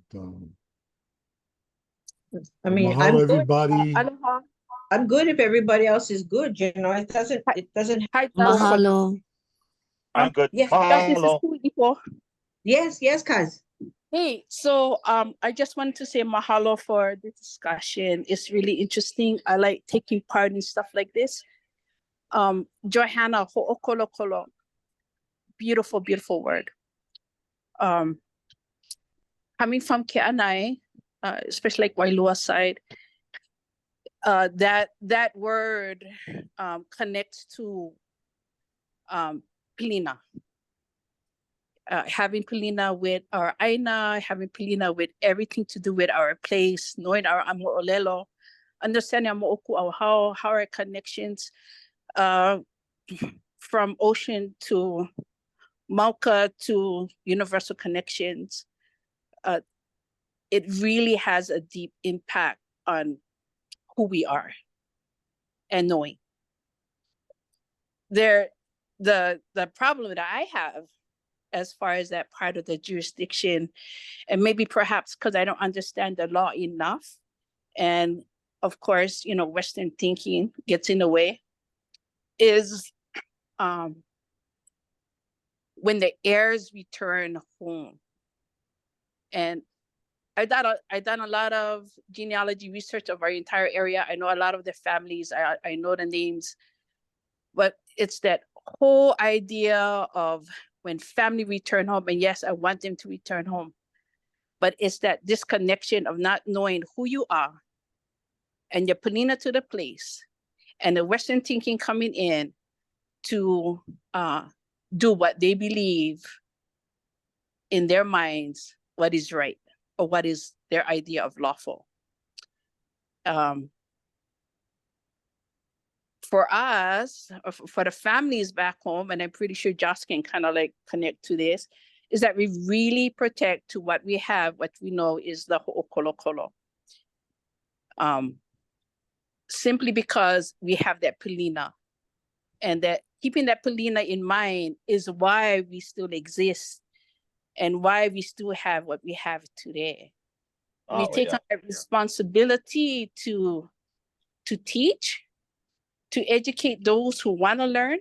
I mean, mahalo I'm good. everybody. Aloha. I'm good if everybody else is good, It doesn't Hi, Mahalo. I'm good. Yeah. This is Mahalo. Kuipo. Yes, Kaz. Hey, so I just wanted to say mahalo for the discussion. It's really interesting. I like taking part in stuff like this. Johanna, ho'okolokolo. Beautiful, beautiful word. Coming from Ke'anai, especially like Wailua side, that word connects to pilina. Having pilina with our aina, having pilina with everything to do with our place, knowing our amo olelo, understanding amo oku au how our connections from ocean to Mauka to universal connections. It really has a deep impact on who we are and knowing. The problem that I have as far as that part of the jurisdiction, and maybe perhaps because I don't understand the law enough, and of course, Western thinking gets in the way, is when the heirs return home. And I've done a lot of genealogy research of our entire area. I know a lot of the families, I know the names, but it's that whole idea of when family return home, and yes, I want them to return home, but it's that disconnection of not knowing who you are and your panina to the place, and the Western thinking coming in to do what they believe in their minds, what is right, or what is their idea of lawful. For us, for the families back home, and I'm pretty sure Josh can kind of like connect to this, is that we really protect to what we have, what we know is the ho'okolokolo. Simply because we have that pilina, and that keeping that pilina in mind is why we still exist and why we still have what we have today. We take on a responsibility to teach, to educate those who want to learn,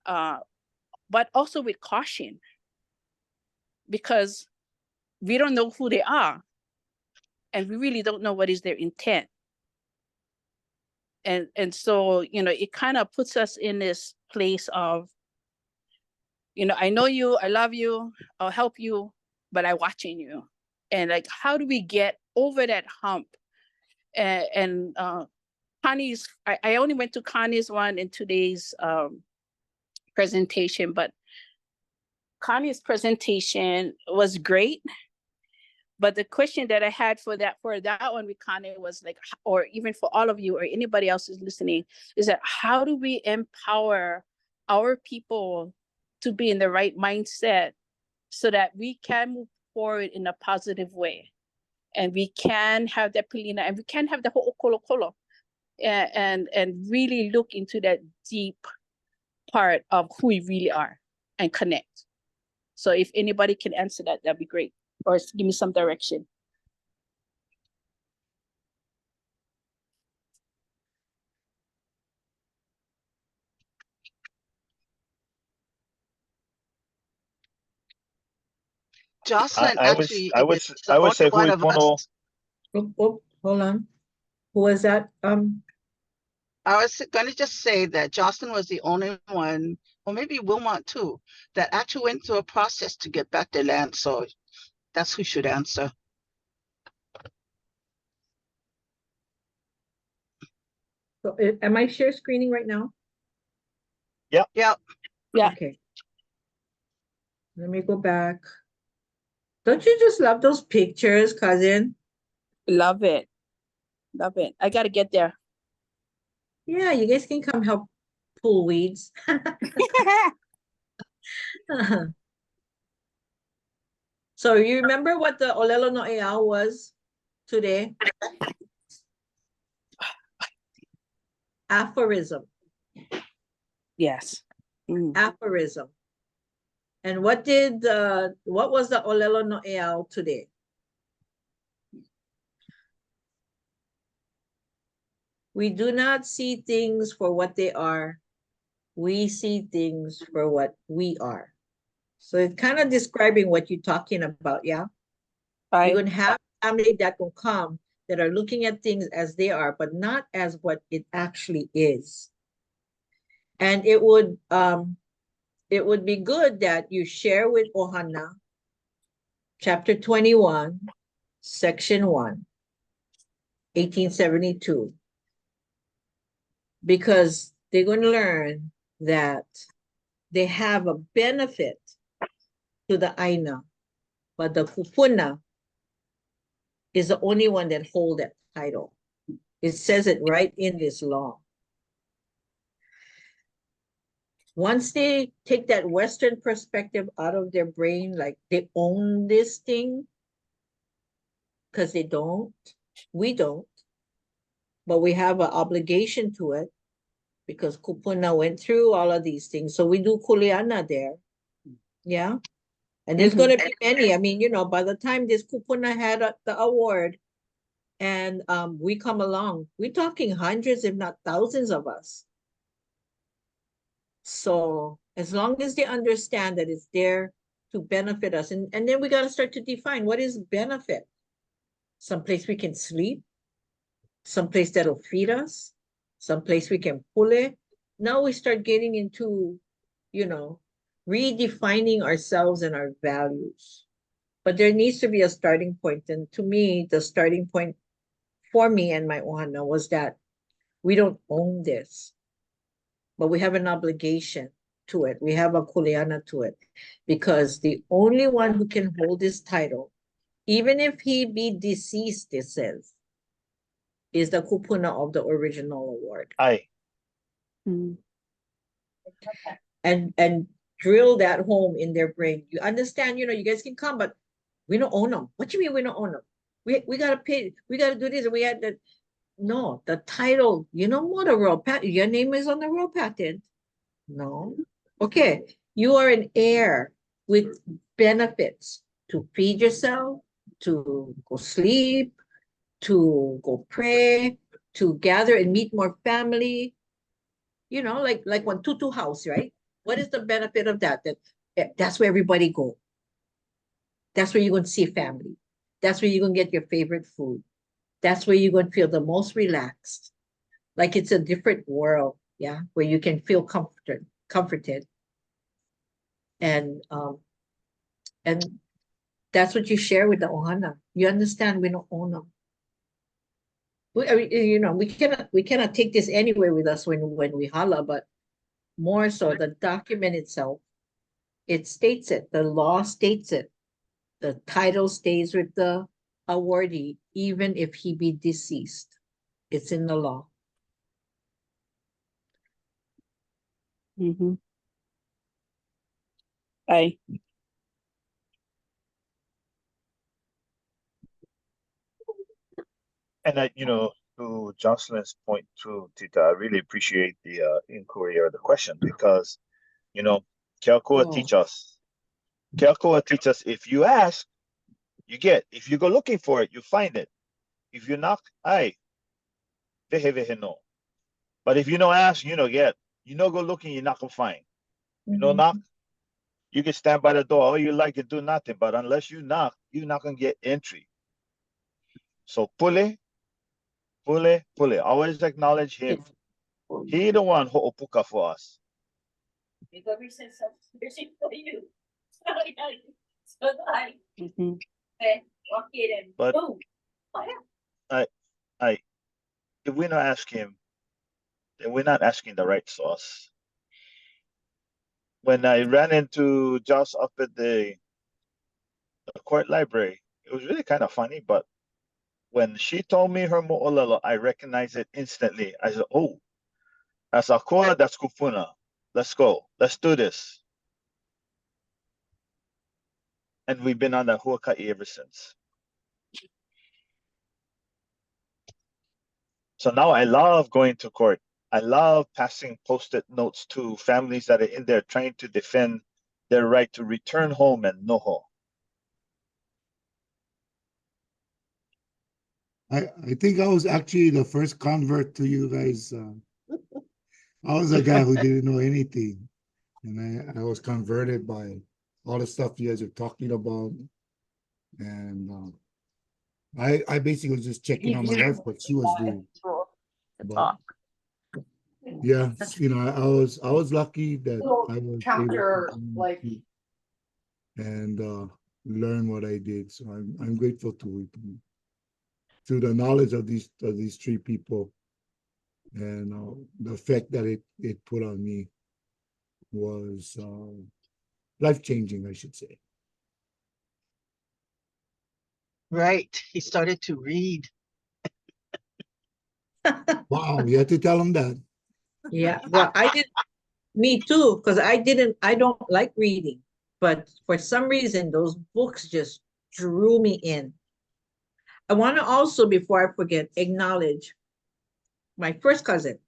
but also with caution, because we don't know who they are, and we really don't know what is their intent. And so, it kind of puts us in this place of, I know you, I love you, I'll help you, but I'm watching you. And like, how do we get over that hump? And Connie's, I only went to Connie's one in today's presentation, but Connie's presentation was great. But the question that I had for that one with Connie was like, or even for all of you or anybody else who's listening, is that how do we empower our people to be in the right mindset so that we can move forward in a positive way, and we can have that pilina, and we can have the ho'okolokolo, and really look into that deep part of who we really are and connect. So if anybody can answer that, that'd be great, or give me some direction. Jocelyn I would actually I would is s- the I would only say one Hui of Pono. us. Hold on. Who was that? I was going to just say that Jocelyn was the only one, or maybe Wilmot too, that actually went through a process to get back their land. So that's who should answer. So am I share screening right now? Yep. Yeah. Okay. Let me go back. Don't you just love those pictures, cousin? Love it. Love it. I gotta get there. Yeah, you guys can come help pull weeds. So you remember what the Olelo no Eao was today? Aphorism. Yes. Mm. Aphorism. And what was the Olelo no Eao today? We do not see things for what they are. We see things for what we are. So it's kind of describing what you're talking about, yeah? You're Right. going to have family that will come that are looking at things as they are, but not as what it actually is. And it would be good that you share with Ohana, chapter 21, section 1, 1872, because they're going to learn that they have a benefit to the Aina, but the Kupuna is the only one that hold that title. It says it right in this law. Once they take that Western perspective out of their brain, like they own this thing, because they don't, we don't, but we have an obligation to it because Kupuna went through all of these things. So we do Kuleana there. Yeah. And there's going to be many. I mean, by the time this Kupuna had the award and we come along, we're talking hundreds, if not thousands of us. So as long as they understand that it's there to benefit us, and then we got to start to define what is benefit. Someplace we can sleep, someplace that'll feed us, someplace we can pull it. Now we start getting into, redefining ourselves and our values. But there needs to be a starting point. And to me, the starting point for me and my ohana was that we don't own this, but we have an obligation to it. We have a kuleana to it, because the only one who can hold this title, even if he be deceased, it says, is the kupuna of the original award. Aye. And drill that home in their brain. You understand, you guys can come, but we don't own them. What do you mean we don't own them? We gotta pay, we gotta do this, and we had that. No, the title, what a royal patent. Your name is on the royal patent. No. Okay. You are an heir with benefits to feed yourself, to go sleep, to go pray, to gather and meet more family. Like one tutu house, right? What is the benefit of that? That's where everybody go. That's where you're going to see family. That's where you're going to get your favorite food. That's where you're going to feel the most relaxed. Like it's a different world, yeah, where you can feel comforted. And that's what you share with the ohana. You understand we don't own them. We cannot take this anywhere with us when we holla, but more so the document itself, it states it. The law states it. The title stays with the awardee, even if he be deceased. It's in the law. Aye. And to Jocelyn's point too, Tita, I really appreciate the inquiry or the question, because Keakua teach us. Keakua teach us, if you ask, you get. If you go looking for it, you find it. If you knock, aye, vehe vehe no. But if you don't ask, you don't get. You don't go looking, you're not gonna find. You don't knock, You can stand by the door all you like and do nothing, but unless you knock, you're not gonna get entry. So pule, pule, pule. Always acknowledge him. He the one who opuka for us. Mhm. But I if we not ask him, then we're not asking the right source. When I ran into Joss up at the court library, it was really kind of funny, but when she told me her mo'olelo, I recognized it instantly. I said, oh, that's Akoa, that's Kupuna. Let's go. Let's do this. And we've been on that huaka'i ever since. So now I love going to court. I love passing post-it notes to families that are in there trying to defend their right to return home and noho. I think I was actually the first convert to you guys. I was a guy who didn't know anything, and I was converted by all the stuff you guys are talking about. And I basically was just checking on my wife what she was doing. But, yeah, you know, I was lucky that I was able to and learn what I did. So I'm grateful to the knowledge of these three people, and the effect that it put on me was life-changing, I should say. Right. He started to read. Wow, you had to tell them that. Yeah, well, me too, because I don't like reading, but for some reason, those books just drew me in. I want to also, before I forget, acknowledge my first cousin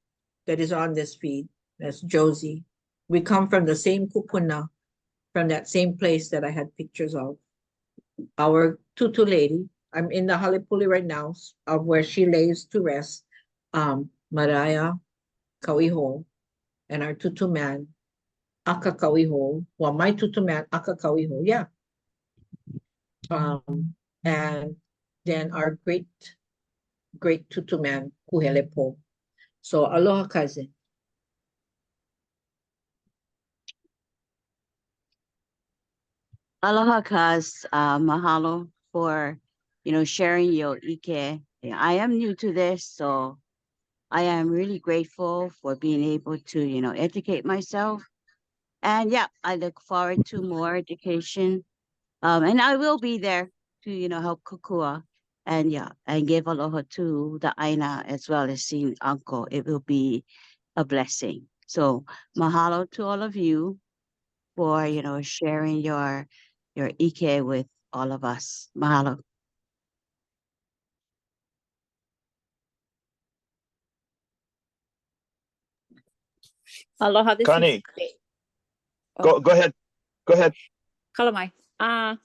that is on this feed. That's Josie. We come from the same kupuna, from that same place that I had pictures of. Our tutu lady, I'm in the Halipuli right now, of where she lays to rest, Mariah Kawiho, and our tutu man, Aka Kawiho. Well, my tutu man, Aka Kawiho, yeah. And then our great tutu man, Kuhelepo. So aloha cousin. Aloha, Kaz. Mahalo for, sharing your IKE. I am new to this, so I am really grateful for being able to, educate myself. And yeah, I look forward to more education. And I will be there to, help Kukua and give aloha to the Aina as well as seeing Uncle. It will be a blessing. So mahalo to all of you for, sharing your IKE with all of us. Mahalo. Aloha, this Connie, is go ahead. Go ahead. Kalamai. I'm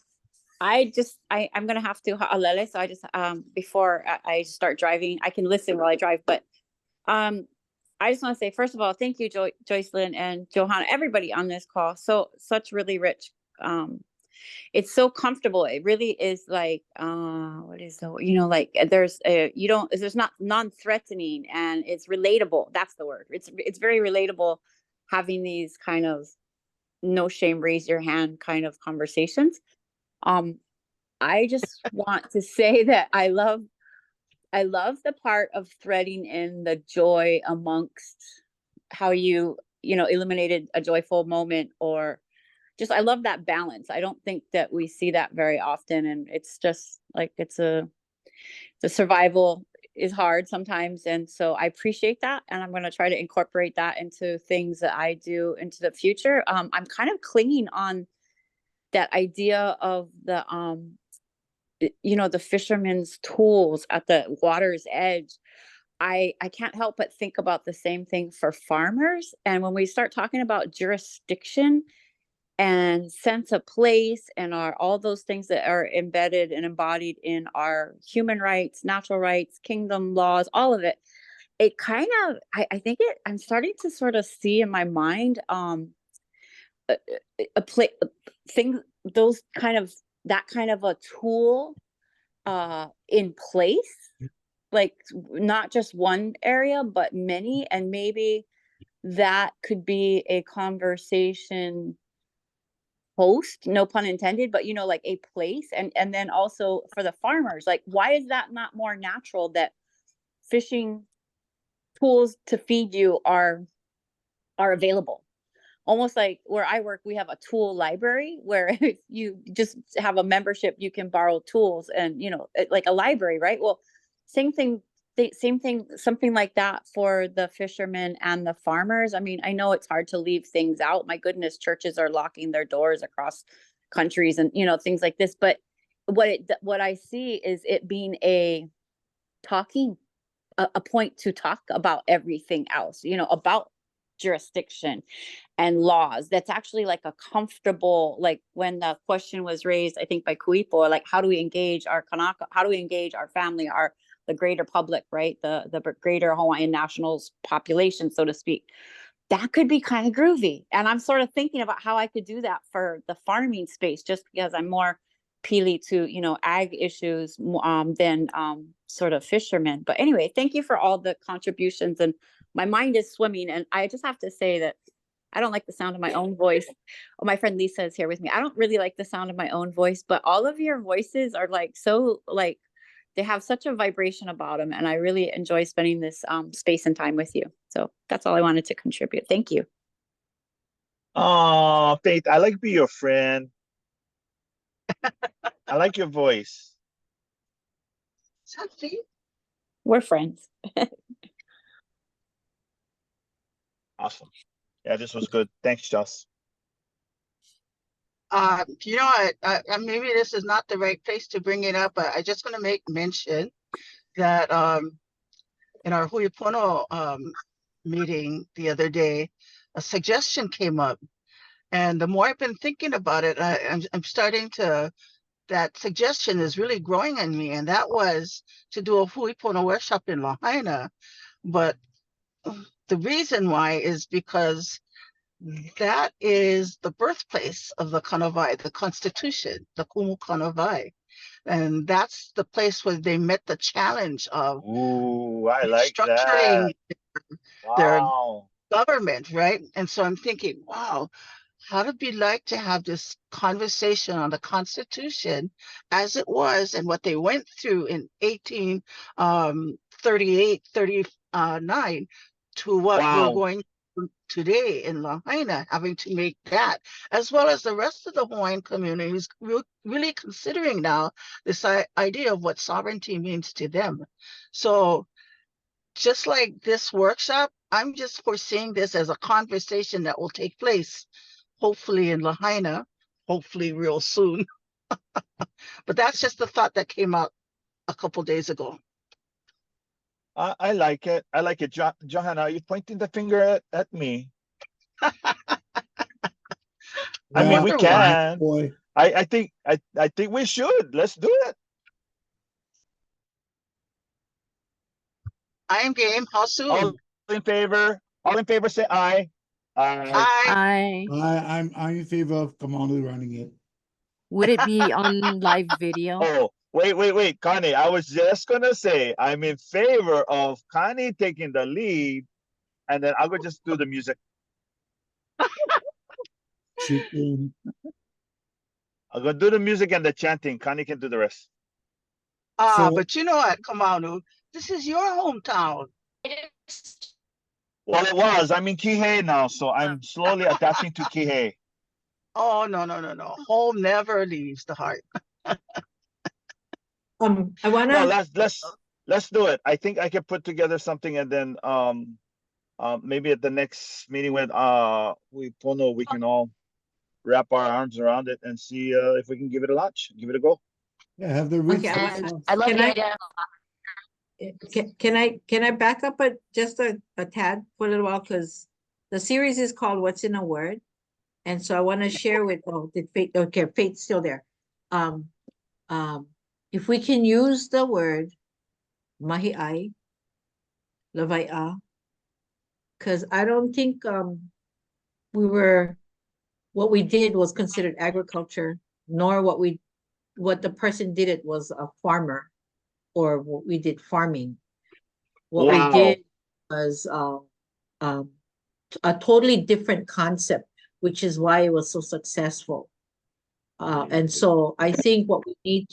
gonna have to ha'alele, so I just before I start driving, I can listen while I drive. But I just want to say, first of all, thank you, Jocelyn and Johanna, everybody on this call. Such really rich. It's so comfortable. It really is like what is the like there's not non-threatening, and it's relatable. That's the word. It's very relatable, having these kind of no shame, raise your hand kind of conversations. I just want to say that I love the part of threading in the joy amongst how you eliminated a joyful moment, or just, I love that balance. I don't think that we see that very often. And it's just like, the survival is hard sometimes. And so I appreciate that. And I'm going to try to incorporate that into things that I do into the future. I'm kind of clinging on that idea of the fisherman's tools at the water's edge. I can't help but think about the same thing for farmers. And when we start talking about jurisdiction and sense of place and all those things that are embedded and embodied in our human rights, natural rights, kingdom laws, all of it, it kind of, I think I'm starting to sort of see in my mind a play thing, those kind of, that kind of a tool in place, like not just one area, but many, and maybe that could be a conversation host, no pun intended, but you know, like a place. And then also for the farmers, like, why is that not more natural that fishing tools to feed you are available? Almost like where I work, we have a tool library where if you just have a membership, you can borrow tools, and you know, like a library, right? Well, same thing, something like that for the fishermen and the farmers. I mean, I know it's hard to leave things out. My goodness, churches are locking their doors across countries and, you know, things like this. But what I see is it being a point to talk about everything else, you know, about jurisdiction and laws. That's actually like a comfortable, like when the question was raised, I think by Kuipo, like how do we engage our Kanaka, how do we engage our family, the greater public, right? The greater Hawaiian nationals population, so to speak. That could be kind of groovy. And I'm sort of thinking about how I could do that for the farming space, just because I'm more pili to, you know, ag issues than sort of fishermen. But anyway, thank you for all the contributions, and my mind is swimming. And I just have to say that I don't like the sound of my own voice. Oh, my friend Lisa is here with me. I don't really like the sound of my own voice, but all of your voices are like, so like, they have such a vibration about them. And I really enjoy spending this space and time with you. So that's all I wanted to contribute. Thank you. Oh, Faith, I like being your friend. I like your voice. We're friends. Awesome. Yeah, this was good. Thanks, Joss. You know what? Maybe this is not the right place to bring it up, but I just want to make mention that in our Hui Pono meeting the other day, a suggestion came up, and the more I've been thinking about it, I'm starting to. That suggestion is really growing on me, and that was to do a Hui Pono workshop in Lahaina. But the reason why is because that is the birthplace of the Kanawai, the Constitution, the Kumu Kanawai. And that's the place where they met the challenge of Ooh, I like structuring that. their Wow. government, right? And so I'm thinking, wow, how would it be like to have this conversation on the Constitution as it was and what they went through in 1838, 39 to what we're Wow. going through today in Lahaina, having to make that, as well as the rest of the Hawaiian community who's really considering now this idea of what sovereignty means to them. So just like this workshop, I'm just foreseeing this as a conversation that will take place hopefully in Lahaina, hopefully real soon. But that's just the thought that came out a couple days ago. I like it. I like it. Johanna, are you pointing the finger at me? I mean, we can. Boy. I think we should. Let's do it. I am game. How soon? All in favor? All in favor, say aye. Aye. I I'm in favor of Kamala running it. would it be on live video? Oh, wait, Connie. I was just gonna say I'm in favor of Connie taking the lead, and then I would just do the music. Chicken. I'm gonna do the music and the chanting. Connie can do the rest. But you know what, Kamanu, this is your hometown. Well, it was. I'm in Kihei now, so I'm slowly adapting to Kihei. Oh, no. Home never leaves the heart. I wanna. No, let's do it. I think I can put together something, and then maybe at the next meeting with Pono, we can all wrap our arms around it and see if we can give it a launch, give it a go. Yeah, have the Okay, I love Can the I- idea. Can I back up just a tad for a little while, because the series is called What's in a Word, and so I want to share with did Faith, okay, Faith's still there. If we can use the word mahi'ai, lavai'a, because I don't think we were what we did was considered agriculture, nor what the person did it was a farmer, or what we did farming. What we Wow. did was a totally different concept, which is why it was so successful. And so I think what we need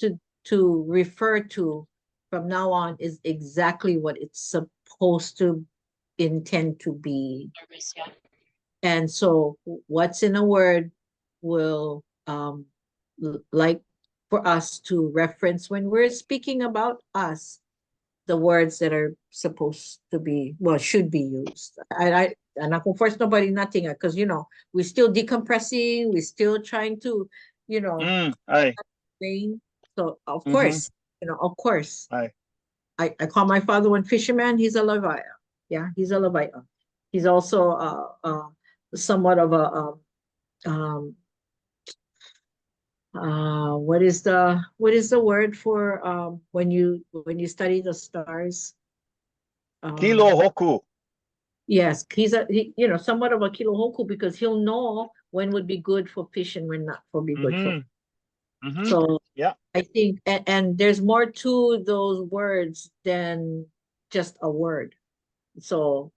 to refer to from now on is exactly what it's supposed to intend to be. And so what's in a word will like for us to reference when we're speaking about us, the words that are supposed to be, well, should be used. I'm not gonna force nobody nothing, because we're still decompressing, we're still trying to, Aye. train. So of Mhm. course, of course. Aye. I call my father one fisherman, he's a Levite. Yeah, he's a Levite. He's also somewhat of a what is the word for when you study the stars? Kilo Hoku. Yes, he's somewhat of a kilohoku, because he'll know when would be good for fish and when not for be good for. Mhm. So Yeah. I think, and there's more to those words than just a word. So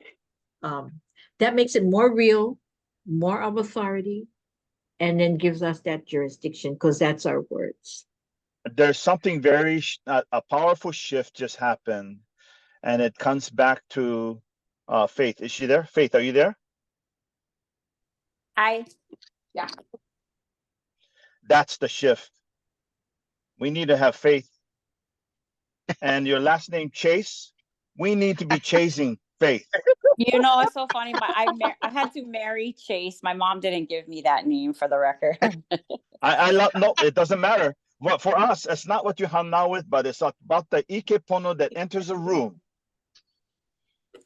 that makes it more real, more of authority, and then gives us that jurisdiction, because that's our words. There's something very a powerful shift just happened, and it comes back to Faith. Is she there? Faith, are you there? Yeah. That's the shift. We need to have faith. And your last name Chase, we need to be chasing Faith. It's so funny. I had to marry Chase. My mom didn't give me that name, for the record. I love, no, it doesn't matter. But for us, it's not what you hung out with, but it's about the IKE PONO that enters a room.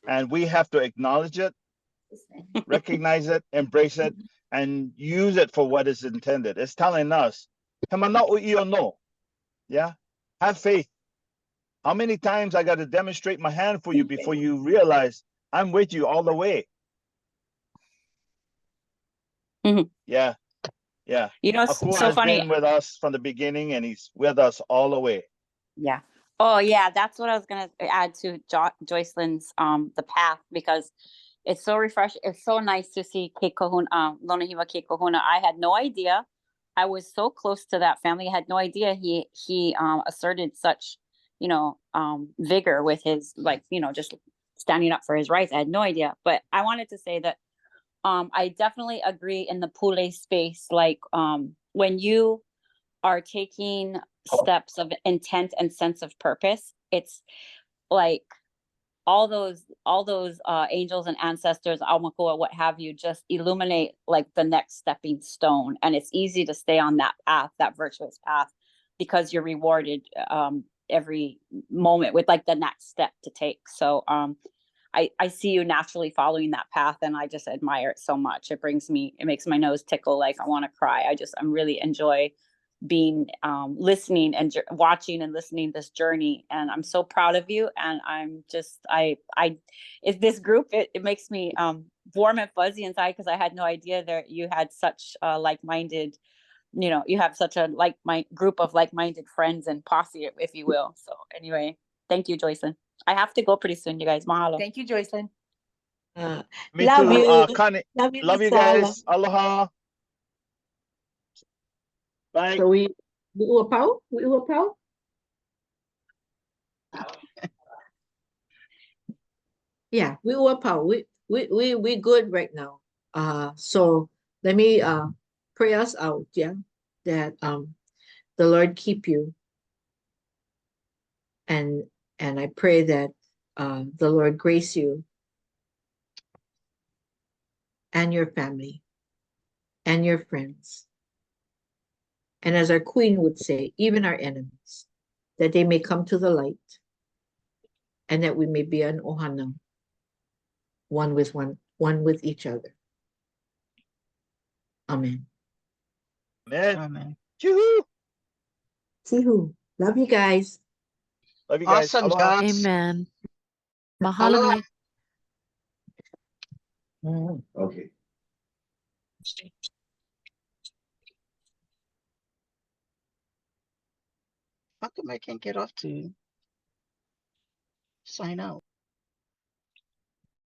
And we have to acknowledge it, recognize it, embrace it, and use it for what is intended. It's telling us, yeah, have faith. How many times I got to demonstrate my hand for you before you realize I'm with you all the way? Mhm. Yeah. Yeah. It's Akua so has funny. been with us from the beginning, and he's with us all the way. Yeah. Oh, yeah. That's what I was gonna add to Jocelyn's the path, because it's so refreshing. It's so nice to see Ke Kahuna, Lonahiva Ke Kahuna. I had no idea. I was so close to that family. I had no idea he asserted such, vigor with his, just standing up for his rights. I had no idea. But I wanted to say that I definitely agree in the Pule space. Like when you are taking steps of intent and sense of purpose, it's like all those angels and ancestors, Aumakua, what have you, just illuminate like the next stepping stone. And it's easy to stay on that path, that virtuous path, because you're rewarded every moment with like the next step to take. So I see you naturally following that path, and I just admire it so much. It makes my nose tickle, like I want to cry. I'm really enjoy being listening and watching and listening this journey, and I'm so proud of you. And I'm just it's this group, it makes me warm and fuzzy inside, because I had no idea that you had such like-minded, you have such a group of like-minded friends and posse, if you will. So anyway, thank you, Jocelyn. I have to go pretty soon, you guys. Mahalo. Thank you, Jocelyn. Me Love too. you. Connie, Love you, love you Masala. guys. Aloha. Bye. So we uapau? We uapau? Yeah, we uapau. We good right now. So let me pray us out, yeah. That the Lord keep you. And I pray that the Lord grace you and your family and your friends. And as our Queen would say, even our enemies, that they may come to the light, and that we may be an ohana, one with each other. Amen. Amen. Choo-hoo. See who? Love you guys. Love you guys. Awesome, Aloha. Joss. Amen. Aloha. Mahalo. Okay. come I can't get off to sign out?